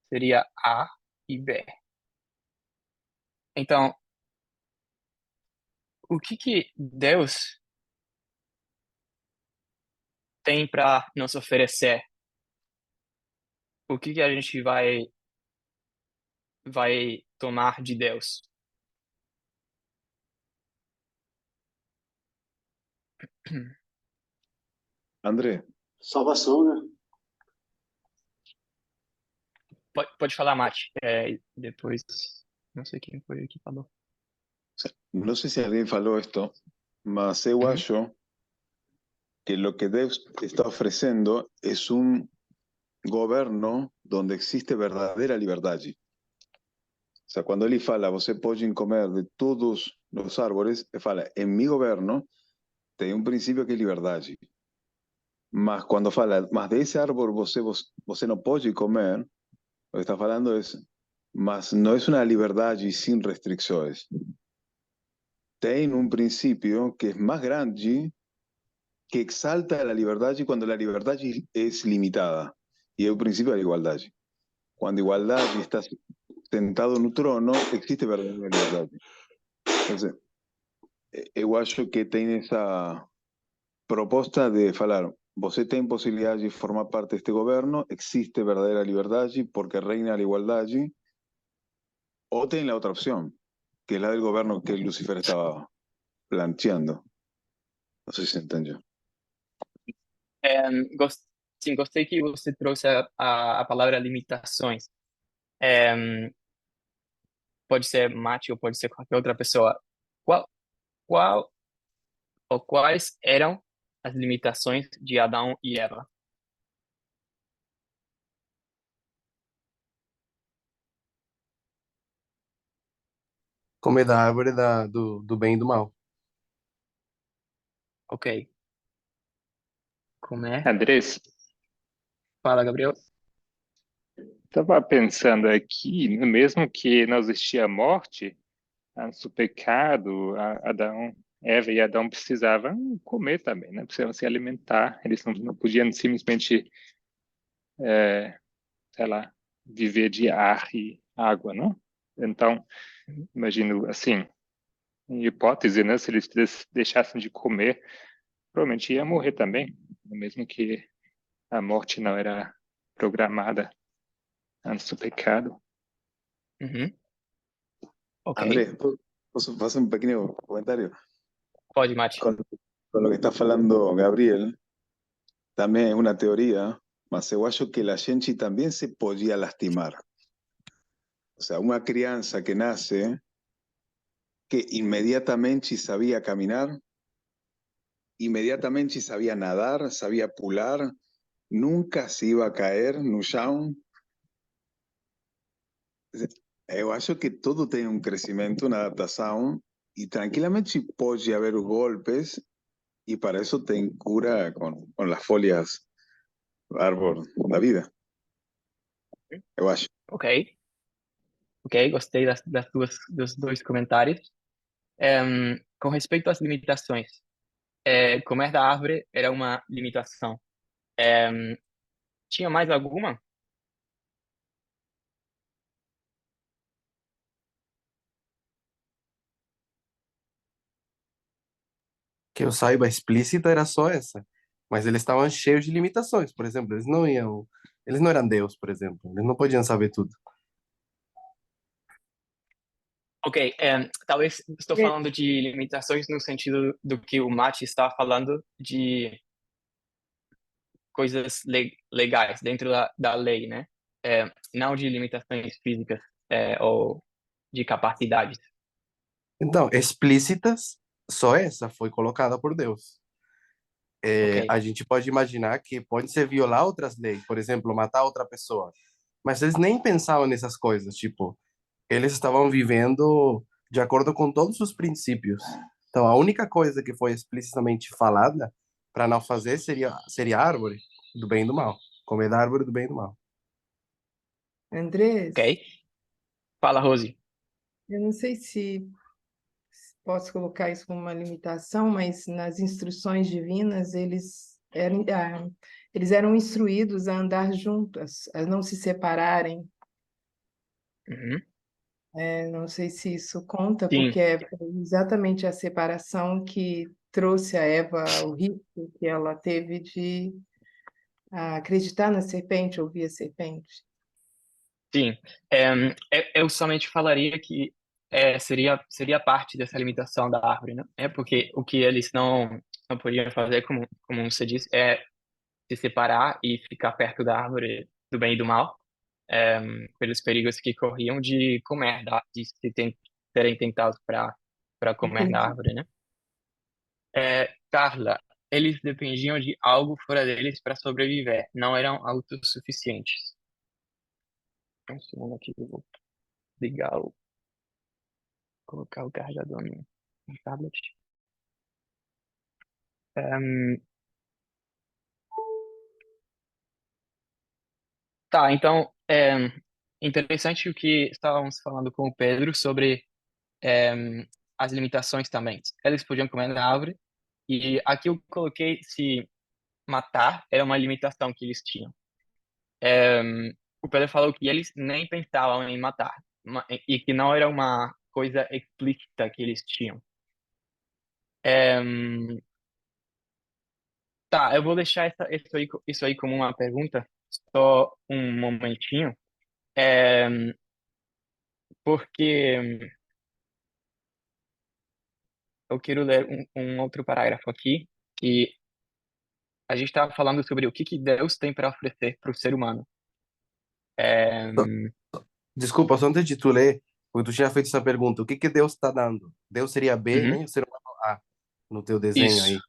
Seria A e B. Então, o que Deus tem para nos oferecer? O que a gente vai tomar de Deus? André, Salvação, né? Pode falar, Mate. Depois, não sei quem foi que falou. no sé si alguien faló esto, mas eu acho que lo que Deus está ofreciendo es un gobierno donde existe verdadera liberdade. O sea, cuando ele fala, você pode comer de todos los árboles, ele fala, en mi gobierno tem un principio que é liberdade. Mas quando fala, mas de esse árbol você não pode comer, lo que está falando es, mas no es una liberdade sin restricciones. Tem un principio que es más grande que exalta a liberdade quando a liberdade é limitada. E é o princípio da igualdade. Quando a igualdade está sentado no trono, existe verdadeira liberdade. Então, eu acho que tem essa proposta de falar, você tem possibilidade de formar parte deste governo, existe verdadeira liberdade porque reina a igualdade, ou tem a outra opção, que é a do governo que Lucifer estava planteando. Não sei se entendeu. Gos- Sim, gostei que você trouxe a palavra limitações. É, pode ser Mate ou pode ser qualquer outra pessoa. Qual, qual ou quais eram as limitações de Adão e Eva? Comer da árvore do bem e do mal. Ok. Como é? Andrés, Fala, Gabriel. estava pensando aqui, mesmo que não existia morte, antes do pecado, Adão, Eva e Adão precisavam comer também, né? Precisavam se alimentar. Eles não podiam simplesmente, sei lá, viver de ar e água, não? Então, imagino assim, em hipótese, né? Se eles deixassem de comer, provavelmente ia morrer também, mesmo que a morte não era programada antes do pecado. Uhum. Ok. Andrés, ¿posso fazer um pequeno comentário? Pode, Mate. Con lo que está falando Gabriel, también es una teoría, mas eu acho que la gente también se podía lastimar. O sea, una crianza que nace, que inmediatamente sabía caminar, inmediatamente sabía nadar, sabía pular, nunca se iba a caer no chão. Eu acho que todo tem um crescimento, uma adaptação, e tranquilamente pode haver os golpes, e para isso tem cura com as folhas do árvore da vida, eu acho. Ok. Ok, gostei dos dois comentários. Com respeito às limitações, comer da árvore era uma limitação. Tinha mais alguma? Que eu saiba, explícita era só essa. Mas eles estavam cheios de limitações. Por exemplo, eles não eram Deus, por exemplo. Eles não podiam saber tudo. Ok, talvez estou falando de limitações no sentido do que o Mati está falando de coisas legais dentro da lei, né? Não de limitações físicas ou de capacidades. Então, explícitas, só essa foi colocada por Deus. Ok, A gente pode imaginar que pode ser violar outras leis, por exemplo, matar outra pessoa. Mas eles nem pensavam nessas coisas, tipo, eles estavam vivendo de acordo com todos os princípios. Então, a única coisa que foi explicitamente falada para não fazer seria a árvore do bem e do mal. Comer da árvore do bem e do mal. Andrés, ok. Fala, Rose. eu não sei se posso colocar isso como uma limitação, mas nas instruções divinas eles eram instruídos a andar juntos, a não se separarem. Uhum. Não sei se isso conta, Sim, porque foi exatamente a separação que trouxe a Eva o risco que ela teve de acreditar na serpente, ouvir a serpente. sim. Eu somente falaria que seria parte dessa limitação da árvore, né? Porque o que eles não podiam fazer, como você disse, é se separar e ficar perto da árvore do bem e do mal, pelos perigos que corriam de comer, serem tentados para comer da Entendi. árvore, né? Carla, eles dependiam de algo fora deles para sobreviver, não eram autossuficientes. Um segundo aqui, eu vou ligar colocar o carregador no tablet. Ehm, tá, então, interessante o que estávamos falando com o Pedro sobre as limitações também. Eles podiam comer na árvore, E aqui eu coloquei se matar era uma limitação que eles tinham. O Pedro falou que eles nem pensavam em matar, e que não era uma coisa explícita que eles tinham. Tá, eu vou deixar isso aí como uma pergunta, só um momentinho, porque eu quero ler um outro parágrafo aqui, que a gente estava falando sobre o que Deus tem para oferecer para o ser humano. Desculpa, só antes de tu ler, porque tu tinha feito essa pergunta, o que Deus está dando? Deus seria B, Uhum, né? E o ser humano A, no teu desenho isso, aí.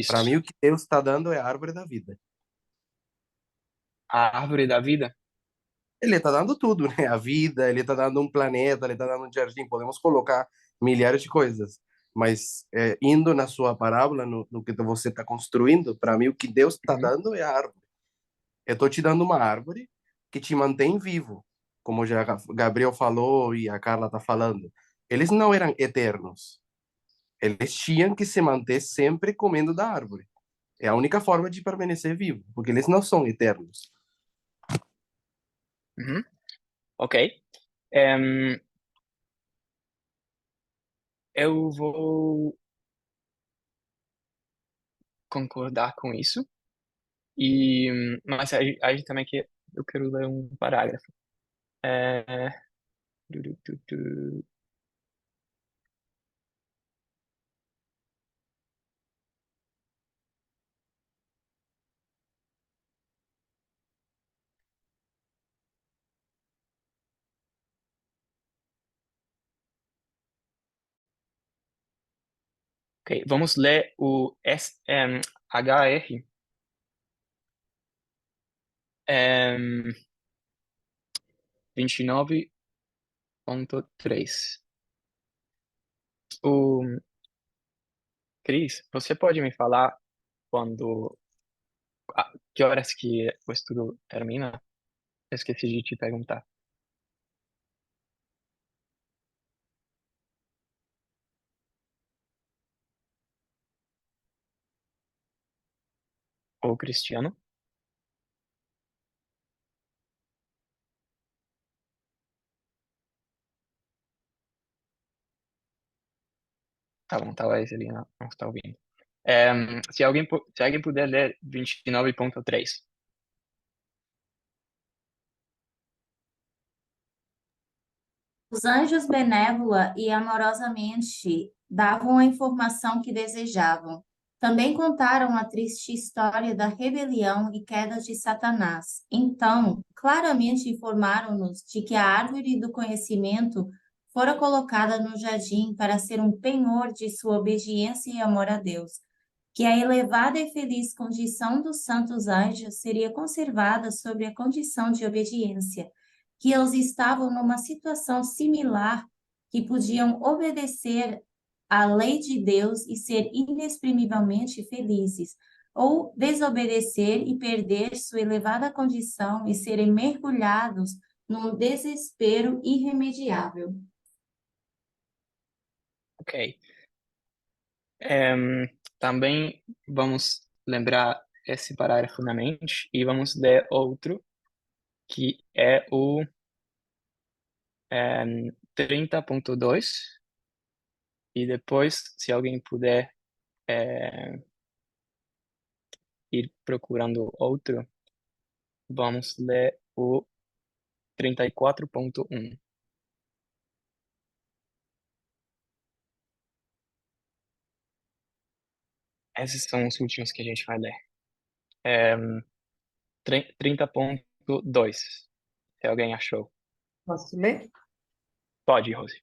Para mim, isso. o que Deus está dando é a árvore da vida. A árvore da vida? Ele está dando tudo, né? A vida, ele está dando um planeta, ele está dando um jardim. Podemos colocar milhares de coisas. Mas indo na sua parábola, no que você está construindo, para mim, o que Deus está Uhum, dando é a árvore. Eu estou te dando uma árvore que te mantém vivo, como já Gabriel falou e a Carla está falando. Eles não eram eternos. Eles tinham que se manter sempre comendo da árvore. É a única forma de permanecer vivo, porque eles não são eternos. uhum, ok. Em, eu vou concordar com isso. Mas a gente também eu quero ler um parágrafo. É, du- du- du- du. Ok, vamos ler o HR 29.3. O Cris, você pode me falar quando, que horas que o estudo termina? Eu esqueci de te perguntar. O Cristiano? Tá bom, talvez ele não está ouvindo. Se alguém puder ler 29.3. Os anjos benévola e amorosamente davam a informação que desejavam. Também contaram a triste história da rebelião e queda de Satanás. Então, claramente informaram-nos de que a árvore do conhecimento fora colocada no jardim para ser um penhor de sua obediência e amor a Deus, que a elevada e feliz condição dos santos anjos seria conservada sobre a condição de obediência, que eles estavam numa situação similar, que podiam obedecer à lei de Deus e ser inexprimivelmente felizes, ou desobedecer e perder sua elevada condição e serem mergulhados num desespero irremediável. Ok. Também vamos lembrar esse parágrafo na mente e vamos ler outro, que é o 30.2. E depois, se alguém puder é, ir procurando outro, vamos ler o 34.1. Esses são os últimos que a gente vai ler. 30.2. Se alguém achou. Posso ler? Pode, Rose.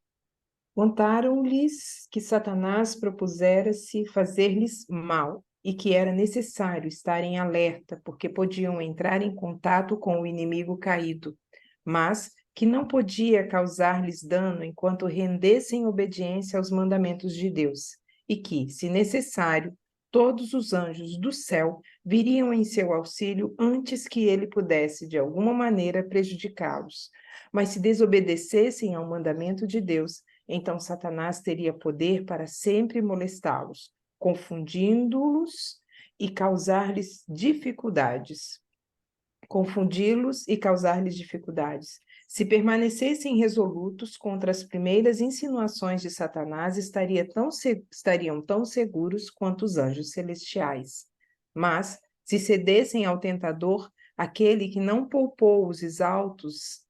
Contaram-lhes que Satanás propusera-se fazer-lhes mal e que era necessário estarem alerta, porque podiam entrar em contato com o inimigo caído, mas que não podia causar-lhes dano enquanto rendessem obediência aos mandamentos de Deus, e que, se necessário, todos os anjos do céu viriam em seu auxílio antes que ele pudesse, de alguma maneira, prejudicá-los. Mas se desobedecessem ao mandamento de Deus, então Satanás teria poder para sempre molestá-los. confundindo-los e causar-lhes dificuldades. Confundi-los e causar-lhes dificuldades. Se permanecessem resolutos contra as primeiras insinuações de Satanás, estariam tão seguros quanto os anjos celestiais. Mas, se cedessem ao tentador, aquele que não poupou os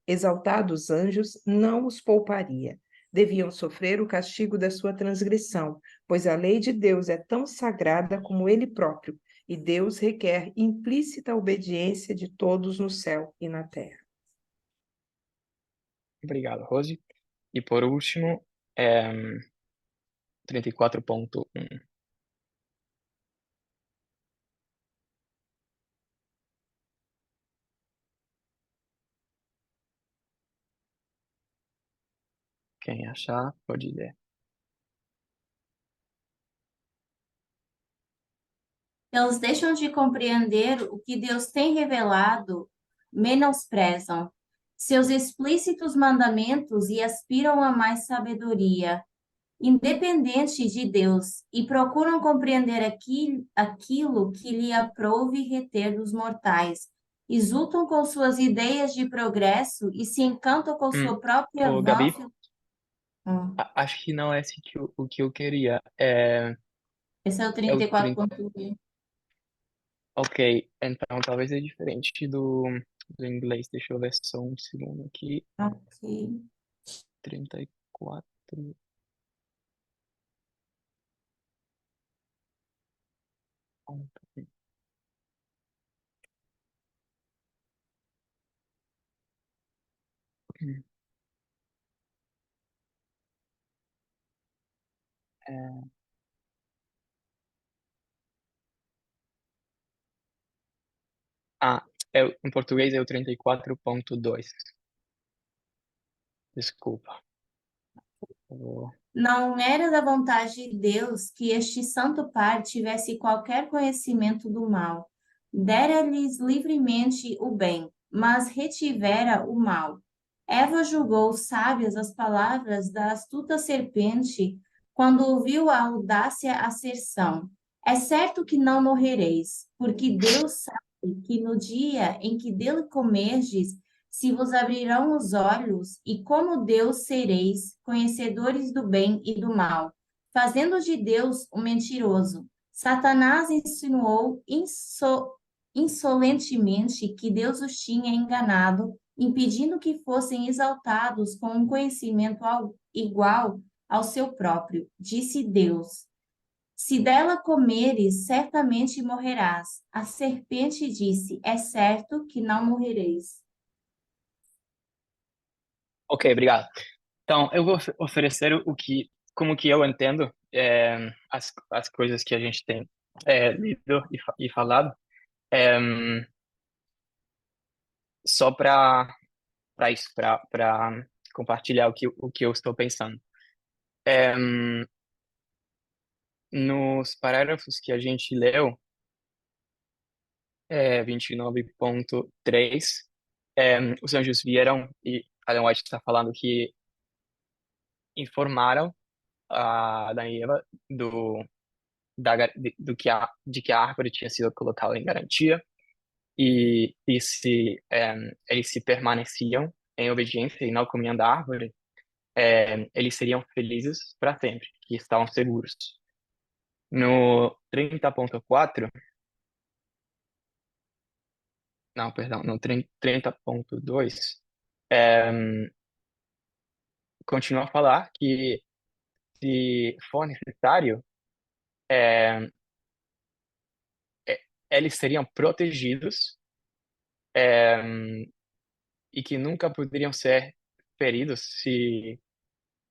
exaltados anjos, não os pouparia. Deviam sofrer o castigo da sua transgressão, pois a lei de Deus é tão sagrada como ele próprio, e Deus requer implícita obediência de todos no céu e na terra. Obrigado, Rose. E por último, 34.1. Quem achar, pode ler. Eles deixam de compreender o que Deus tem revelado, menosprezam seus explícitos mandamentos e aspiram a mais sabedoria, independente de Deus, e procuram compreender aquilo que lhe aprouve reter dos mortais. Exultam com suas ideias de progresso e se encantam com sua própria Ô, Gabi, acho que não é esse o que eu queria. Esse é o 34.1. Ok, então talvez é diferente do inglês. Deixa eu ver só um segundo aqui. Ok. 34. Em português é o 34.2. Desculpa. Não era da vontade de Deus que este santo par tivesse qualquer conhecimento do mal. Dera-lhes livremente o bem, mas retivera o mal. Eva julgou sábias as palavras da astuta serpente quando ouviu a audácia asserção. É certo que não morrereis, porque Deus sabe que no dia em que dele comerdes, se vos abrirão os olhos, e como Deus sereis conhecedores do bem e do mal, fazendo de Deus um mentiroso. Satanás insinuou insolentemente que Deus os tinha enganado, impedindo que fossem exaltados com um conhecimento igual ao seu próprio. Disse Deus: se dela comeres, certamente morrerás. A serpente disse: é certo que não morrereis. Ok, obrigado. Então, eu vou oferecer como que eu entendo as coisas que a gente tem lido e falado, só para isso, para compartilhar o que eu estou pensando. Nos parágrafos que a gente leu, 29.3, os anjos vieram e Ellen White está falando que informaram a Adão e Eva de que a árvore tinha sido colocada em garantia e se eles se permaneciam em obediência e não comiam da árvore, eles seriam felizes para sempre, que estavam seguros. No 30.4, não, perdão, no 30.2, continua a falar que se for necessário, eles seriam protegidos e que nunca poderiam ser feridos se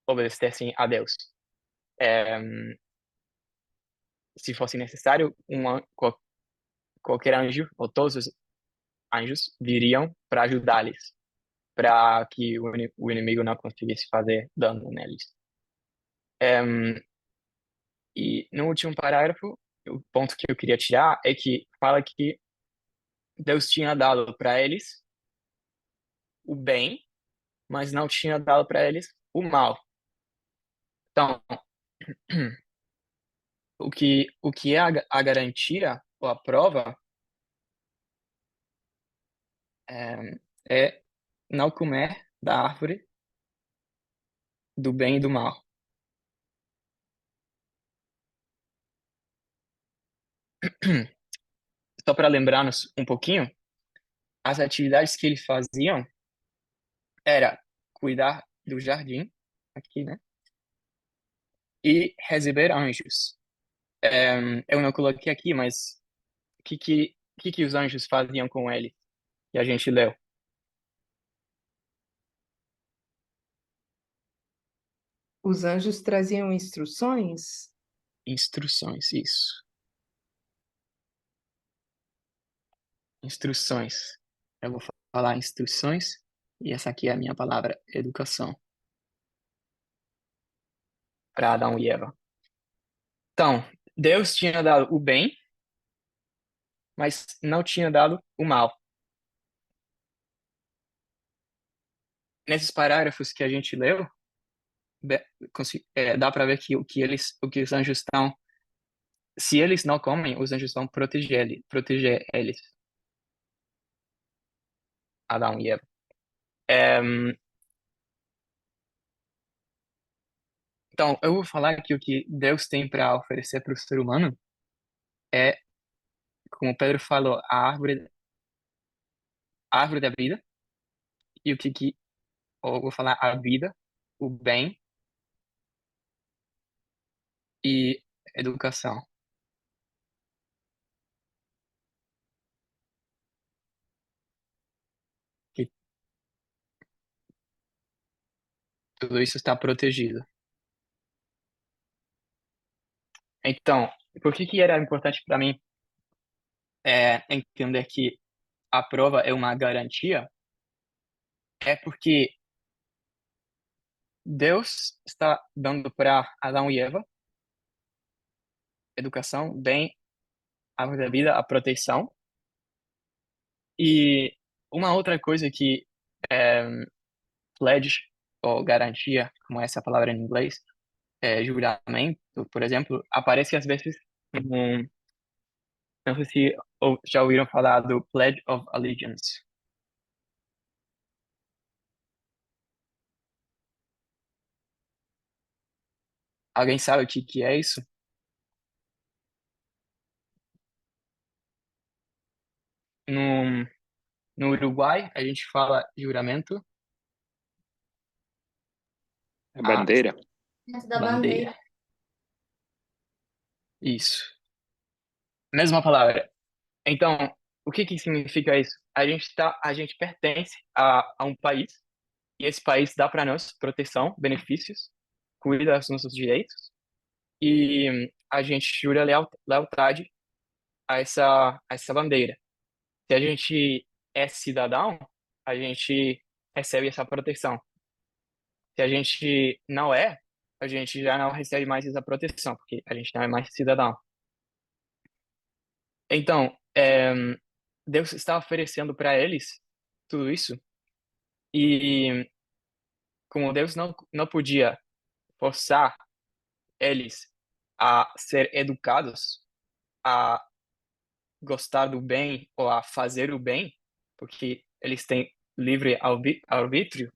obedecessem a Deus. Se fosse necessário, qualquer anjo, ou todos os anjos, viriam para ajudá-los, para que o inimigo não conseguisse fazer dano neles. E no último parágrafo, o ponto que eu queria tirar é que fala que Deus tinha dado para eles o bem, mas não tinha dado para eles o mal. Então, o que é a garantia ou a prova é não comer da árvore do bem e do mal. Só para lembrar-nos um pouquinho, as atividades que eles faziam era cuidar do jardim, aqui, né? E receber anjos. Eu não coloquei aqui, mas o que os anjos faziam com ele? E a gente leu. Os anjos traziam instruções? Instruções, isso. Instruções. Eu vou falar instruções e essa aqui é a minha palavra, educação. Para Adão e Eva. Então, Deus tinha dado o bem, mas não tinha dado o mal. Nesses parágrafos que a gente leu, dá para ver que o que os anjos estão, se eles não comem, os anjos vão proteger eles, Adão e Eva. Então, eu vou falar que o que Deus tem para oferecer para o ser humano é, como Pedro falou, a árvore da vida e ou eu vou falar a vida, o bem e educação. Que tudo isso está protegido. Então, por que era importante para mim entender que a prova é uma garantia? É porque Deus está dando para Adão e Eva educação, bem, árvore da vida, a proteção. E uma outra coisa que é, pledge, ou garantia, como é essa palavra em inglês, juramento, por exemplo, aparece às vezes no, não sei se já ouviram falar do Pledge of Allegiance. Alguém sabe o que é isso? No, no Uruguai, a gente fala juramento A bandeira. Da bandeira. Isso. Mesma palavra. Então, o que significa isso? A gente pertence a um país e esse país dá para nós proteção, benefícios, cuida dos nossos direitos e a gente jura lealdade a essa bandeira. Se a gente é cidadão, a gente recebe essa proteção. Se a gente não é, a gente já não recebe mais essa proteção, porque a gente não é mais cidadão. Então, Deus está oferecendo para eles tudo isso, e como Deus não podia forçar eles a ser educados, a gostar do bem ou a fazer o bem, porque eles têm livre arbítrio,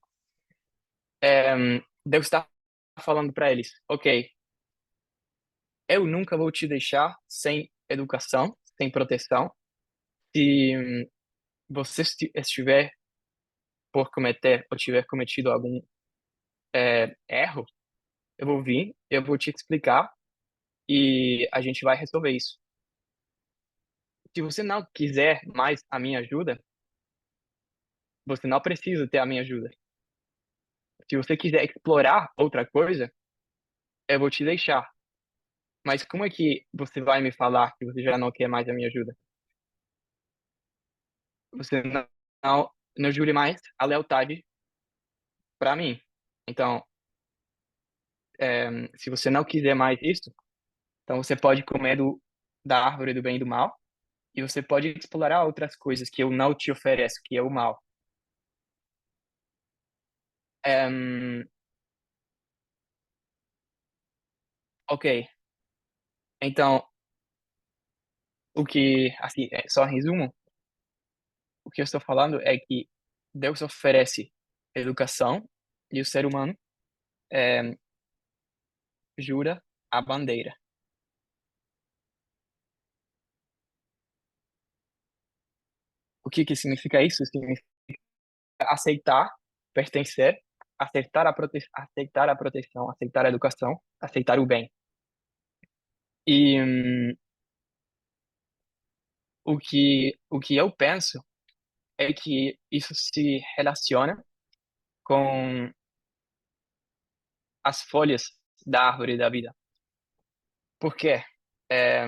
Deus está falando para eles, ok, eu nunca vou te deixar sem educação, sem proteção. Se você estiver por cometer ou tiver cometido algum erro, eu vou vir, eu vou te explicar e a gente vai resolver isso. Se você não quiser mais a minha ajuda, você não precisa ter a minha ajuda. Se você quiser explorar outra coisa, eu vou te deixar. Mas como é que você vai me falar que você já não quer mais a minha ajuda? Você não jure mais a lealdade para mim. Então, se você não quiser mais isso, então você pode comer da árvore do bem e do mal, e você pode explorar outras coisas que eu não te ofereço, que é o mal. Ok. Então, o que, assim, só em resumo, o que eu estou falando é que Deus oferece educação e o ser humano é, jura a bandeira. O que significa isso? Significa aceitar, pertencer, aceitar a proteção, aceitar a educação, aceitar o bem. E o que eu penso é que isso se relaciona com as folhas da árvore da vida. Por quê? É,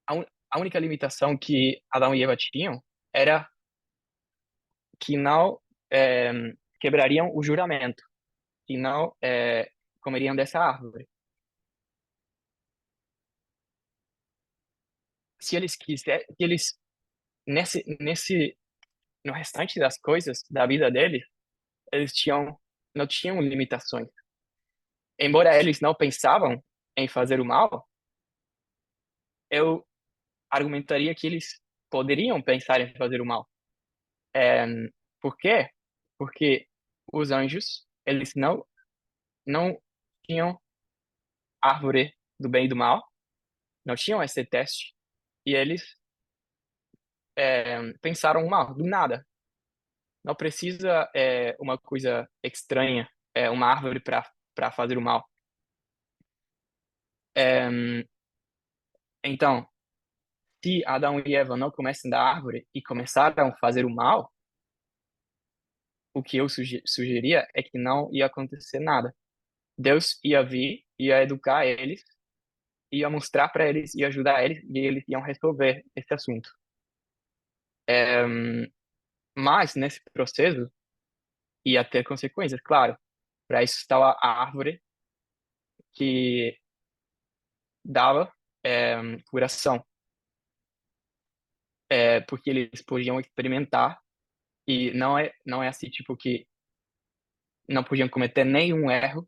a única limitação que Adão e Eva tinham era que não é, quebrariam o juramento, que não comeriam dessa árvore. Se eles quiserem, se eles no restante das coisas da vida deles, eles não tinham limitações. Embora eles não pensavam em fazer o mal, eu argumentaria que eles poderiam pensar em fazer o mal. É, por quê? Porque os anjos, eles não tinham árvore do bem e do mal, não tinham esse teste, e eles pensaram mal, do nada. Não precisa uma coisa estranha, uma árvore para fazer o mal. Então, se Adão e Eva não comessem da árvore e começaram a fazer o mal, o que eu sugeria é que não ia acontecer nada. Deus ia vir, ia educar eles, ia mostrar para eles, ia ajudar eles, e eles iam resolver esse assunto. Mas, nesse processo, ia ter consequências, claro. Para isso estava a árvore que dava curação, porque eles podiam experimentar, e não é assim, tipo, que não podiam cometer nenhum erro,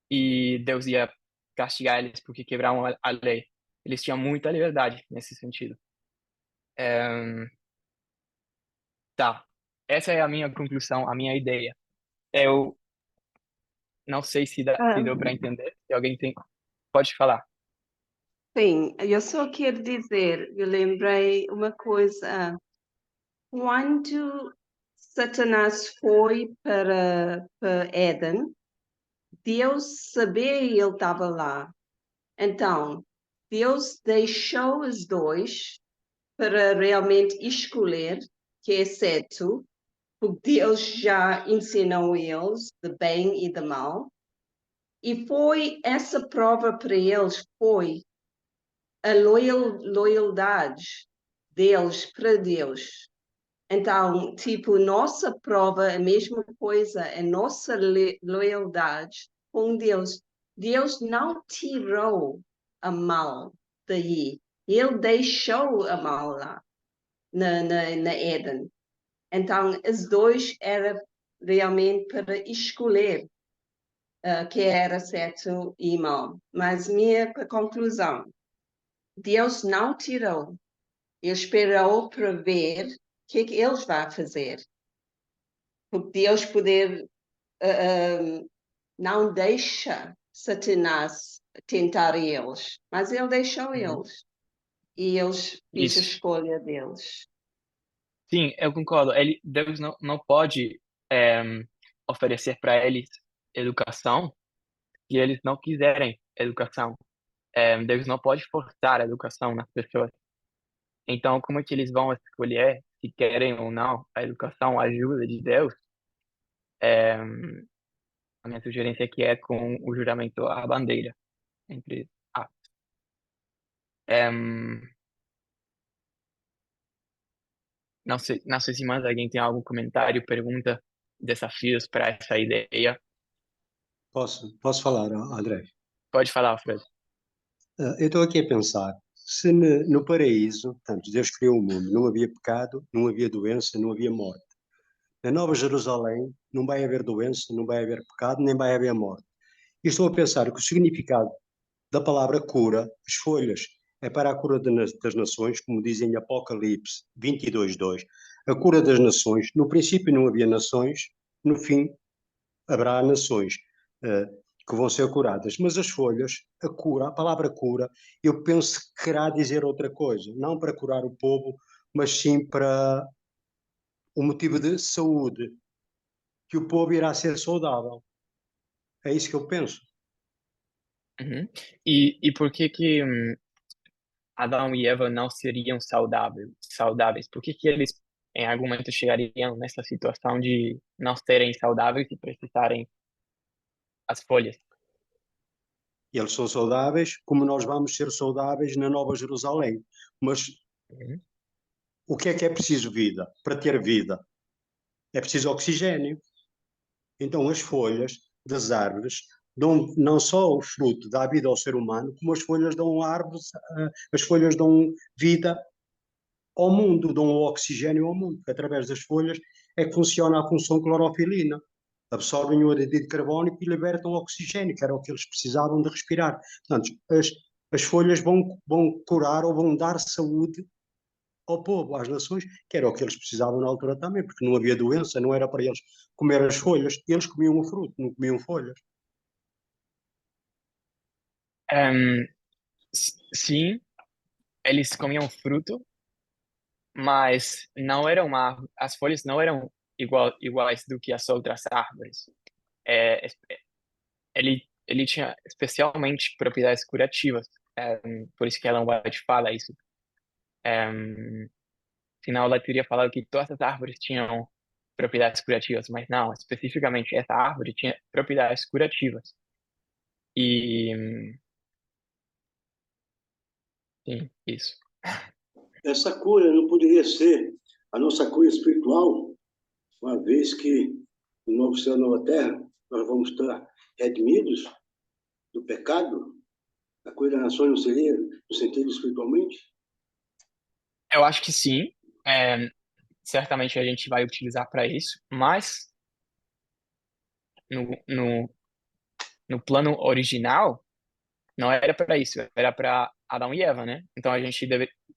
e Deus ia castigar eles porque quebraram a lei. Eles tinham muita liberdade nesse sentido. Tá. Essa é a minha conclusão, a minha ideia. Eu não sei se deu para entender. Se alguém tem, pode falar. Sim, eu só quero dizer, eu lembrei uma coisa. Quando Satanás foi para Éden, Deus sabia que ele estava lá. Então, Deus deixou os dois para realmente escolher, que é certo, porque Deus já ensinou eles de bem e de mal. E foi essa prova para eles, foi a loyaldade deles para Deus. Então, tipo, nossa prova é a mesma coisa, é nossa loyaldade com Deus. Deus não tirou a mal daí. Ele deixou a mal lá, na Éden. Então, os dois eram realmente para escolher que era certo e mal. Mas minha conclusão, Deus não tirou. Ele esperou para ver o que eles vão fazer. Porque Deus poder não deixa Satanás tentar eles, mas ele deixou eles. E eles fizeram a Isso. escolha deles. Sim, eu concordo. Deus não pode oferecer para eles educação se eles não quiserem educação. Deus não pode forçar a educação nas pessoas. Então, como é que eles vão escolher se querem ou não a educação, a ajuda de Deus? A minha sugerência aqui é com o juramento à bandeira. Entre aspas. Não sei se mais alguém tem algum comentário, pergunta, desafios para essa ideia. Posso falar, André? Pode falar, Fred. Eu estou aqui a pensar, se no paraíso, portanto, Deus criou o mundo, não havia pecado, não havia doença, não havia morte. Na Nova Jerusalém não vai haver doença, não vai haver pecado, nem vai haver morte. E estou a pensar que o significado da palavra cura, as folhas. É para a cura das nações, como dizem em Apocalipse 22:2. A cura das nações. No princípio não havia nações, no fim haverá nações que vão ser curadas. Mas as folhas, a cura, a palavra cura, eu penso que querá dizer outra coisa. Não para curar o povo, mas sim para o motivo de saúde, que o povo irá ser saudável. É isso que eu penso. Uhum. E por que Adão e Eva não seriam saudáveis? Por que eles, em algum momento, chegariam nessa situação de não serem saudáveis e precisarem as folhas? Eles são saudáveis, como nós vamos ser saudáveis na Nova Jerusalém. Mas Uhum. o que é preciso vida? Para ter vida, é preciso oxigênio. Então as folhas das árvores dão não só o fruto da vida ao ser humano, como as folhas dão árvores, as folhas dão vida ao mundo, dão oxigênio ao mundo, porque através das folhas é que funciona a função clorofilina. Absorvem o anidrido carbónico e libertam oxigênio, que era o que eles precisavam de respirar. Portanto, as folhas vão curar ou vão dar saúde ao povo, às nações, que era o que eles precisavam na altura também, porque não havia doença, não era para eles comer as folhas, eles comiam o fruto, não comiam folhas. Sim, eles comiam fruto, mas não eram as folhas não eram iguais do que as outras árvores. Ele tinha especialmente propriedades curativas. Por isso que Ellen White fala isso. Senão ela teria falado que todas as árvores tinham propriedades curativas, mas não, especificamente essa árvore tinha propriedades curativas. E sim, isso. Essa cura não poderia ser a nossa cura espiritual, uma vez que no novo céu e nova terra nós vamos estar redimidos do pecado? A cura das nações não seria no sentido espiritualmente? Eu acho que sim. Certamente a gente vai utilizar para isso, mas no plano original não era para isso, era para Adão e Eva, né? Então a gente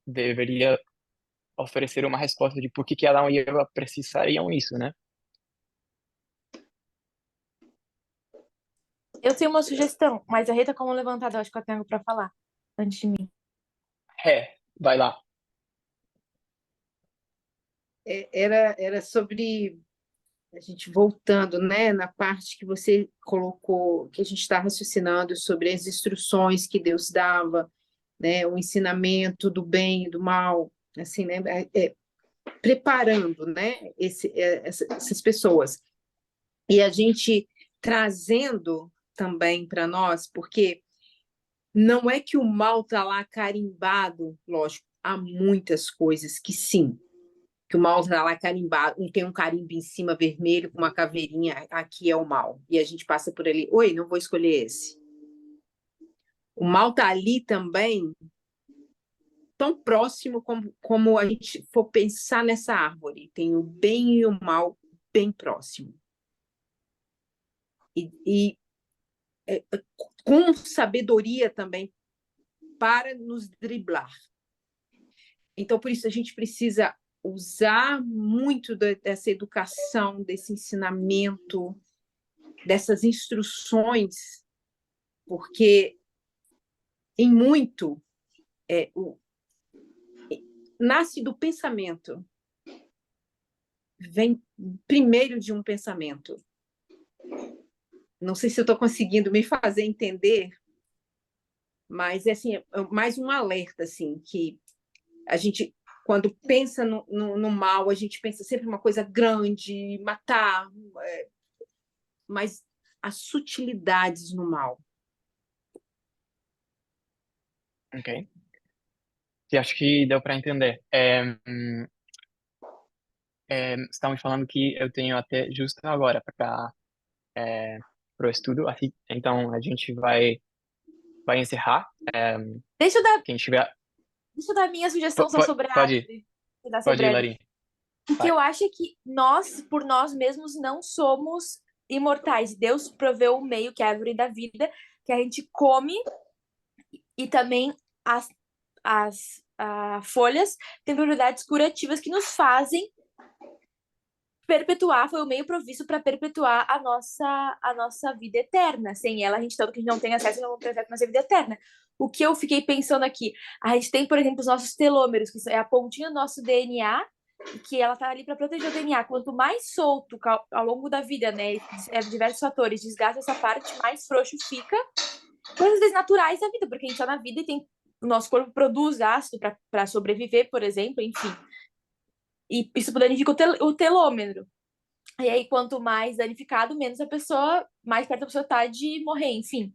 deveria oferecer uma resposta de por que Adão e Eva precisariam isso, né? Eu tenho uma sugestão, mas a Rita, como levantada, eu acho que eu tenho algo para falar antes de mim. Vai lá. Era sobre a gente voltando, né, na parte que você colocou, que a gente está raciocinando sobre as instruções que Deus dava, né, o ensinamento do bem e do mal, assim, né, preparando, né, essas pessoas. E a gente trazendo também para nós, porque não é que o mal está lá carimbado, lógico, há muitas coisas que sim, que o mal está lá carimbado, tem um carimbo em cima vermelho com uma caveirinha, aqui é o mal, e a gente passa por ali, oi, não vou escolher esse. O mal está ali também, tão próximo como a gente for pensar nessa árvore, tem o bem e o mal bem próximo. E com sabedoria também para nos driblar. Então, por isso, a gente precisa usar muito dessa educação, desse ensinamento, dessas instruções, porque em muito nasce do pensamento, vem primeiro de um pensamento. Não sei se eu estou conseguindo me fazer entender, mas assim, é mais um alerta, assim, que a gente, quando pensa no mal, a gente pensa sempre uma coisa grande, matar, mas as sutilidades no mal. Ok. Eu acho que deu para entender. Estamos falando que eu tenho até justo agora para o estudo, assim, então a gente vai encerrar. Deixa eu dar, Quem tiver... deixa eu dar minha sugestão só sobre a árvore. Pode ir, Lari. Porque eu acho que nós, por nós mesmos, não somos imortais. Deus proveu o meio, que é a árvore da vida, que a gente come E também as folhas têm propriedades curativas que nos fazem perpetuar, foi o meio provisto para perpetuar a nossa vida eterna. Sem ela, tanto que a gente não tem acesso, não tem acesso à nossa vida eterna. O que eu fiquei pensando aqui, a gente tem, por exemplo, os nossos telômeros, que é a pontinha do nosso DNA, que ela tá ali para proteger o DNA. Quanto mais solto ao longo da vida, né, diversos fatores desgasta essa parte, mais frouxo fica. Coisas desnaturais da vida, porque a gente tá na vida e o nosso corpo produz ácido para sobreviver, por exemplo, enfim. E isso danifica o telômero. E aí, quanto mais danificado, menos mais perto a pessoa tá de morrer, enfim.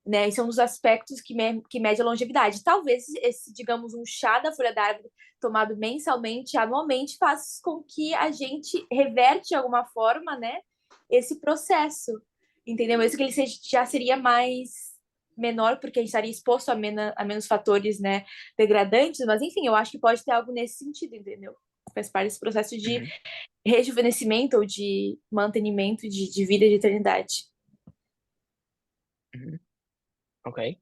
Né? Esse é um dos aspectos que mede a longevidade. Talvez digamos, um chá da folha da árvore tomado mensalmente, anualmente, faça com que a gente reverte de alguma forma, né, esse processo. Entendeu? Mesmo que ele já seria menor, porque a gente estaria exposto a menos fatores, né, degradantes, mas enfim, eu acho que pode ter algo nesse sentido, entendeu? Faz parte desse processo de rejuvenescimento ou de mantenimento de vida de eternidade. Ok.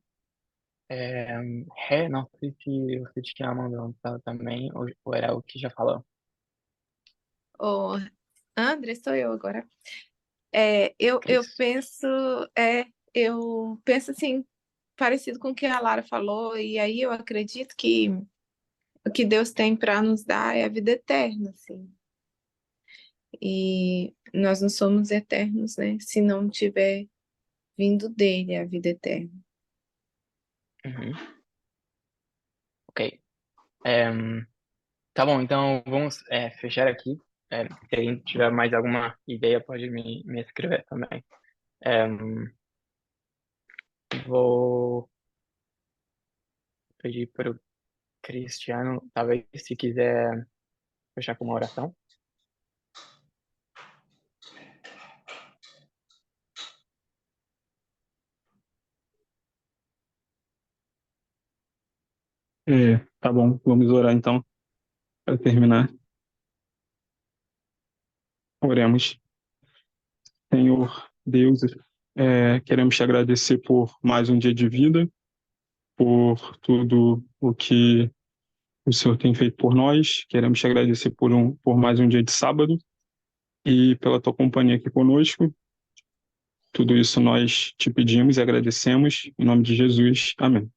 Não sei se você tinha mandado também, ou era o que já falou. André, sou eu agora. Eu penso assim, parecido com o que a Lara falou, e aí eu acredito que o que Deus tem para nos dar é a vida eterna, assim. E nós não somos eternos, né? Se não tiver vindo dele a vida eterna. Ok. Tá bom, então vamos fechar aqui. Se alguém tiver mais alguma ideia, pode me escrever também. Vou pedir para o Cristiano, talvez, se quiser fechar com uma oração. Tá bom, vamos orar então, para terminar. Oremos. Senhor Deus, queremos te agradecer por mais um dia de vida, por tudo o que o Senhor tem feito por nós. Queremos te agradecer por mais um dia de sábado e pela tua companhia aqui conosco. Tudo isso nós te pedimos e agradecemos. Em nome de Jesus. Amém.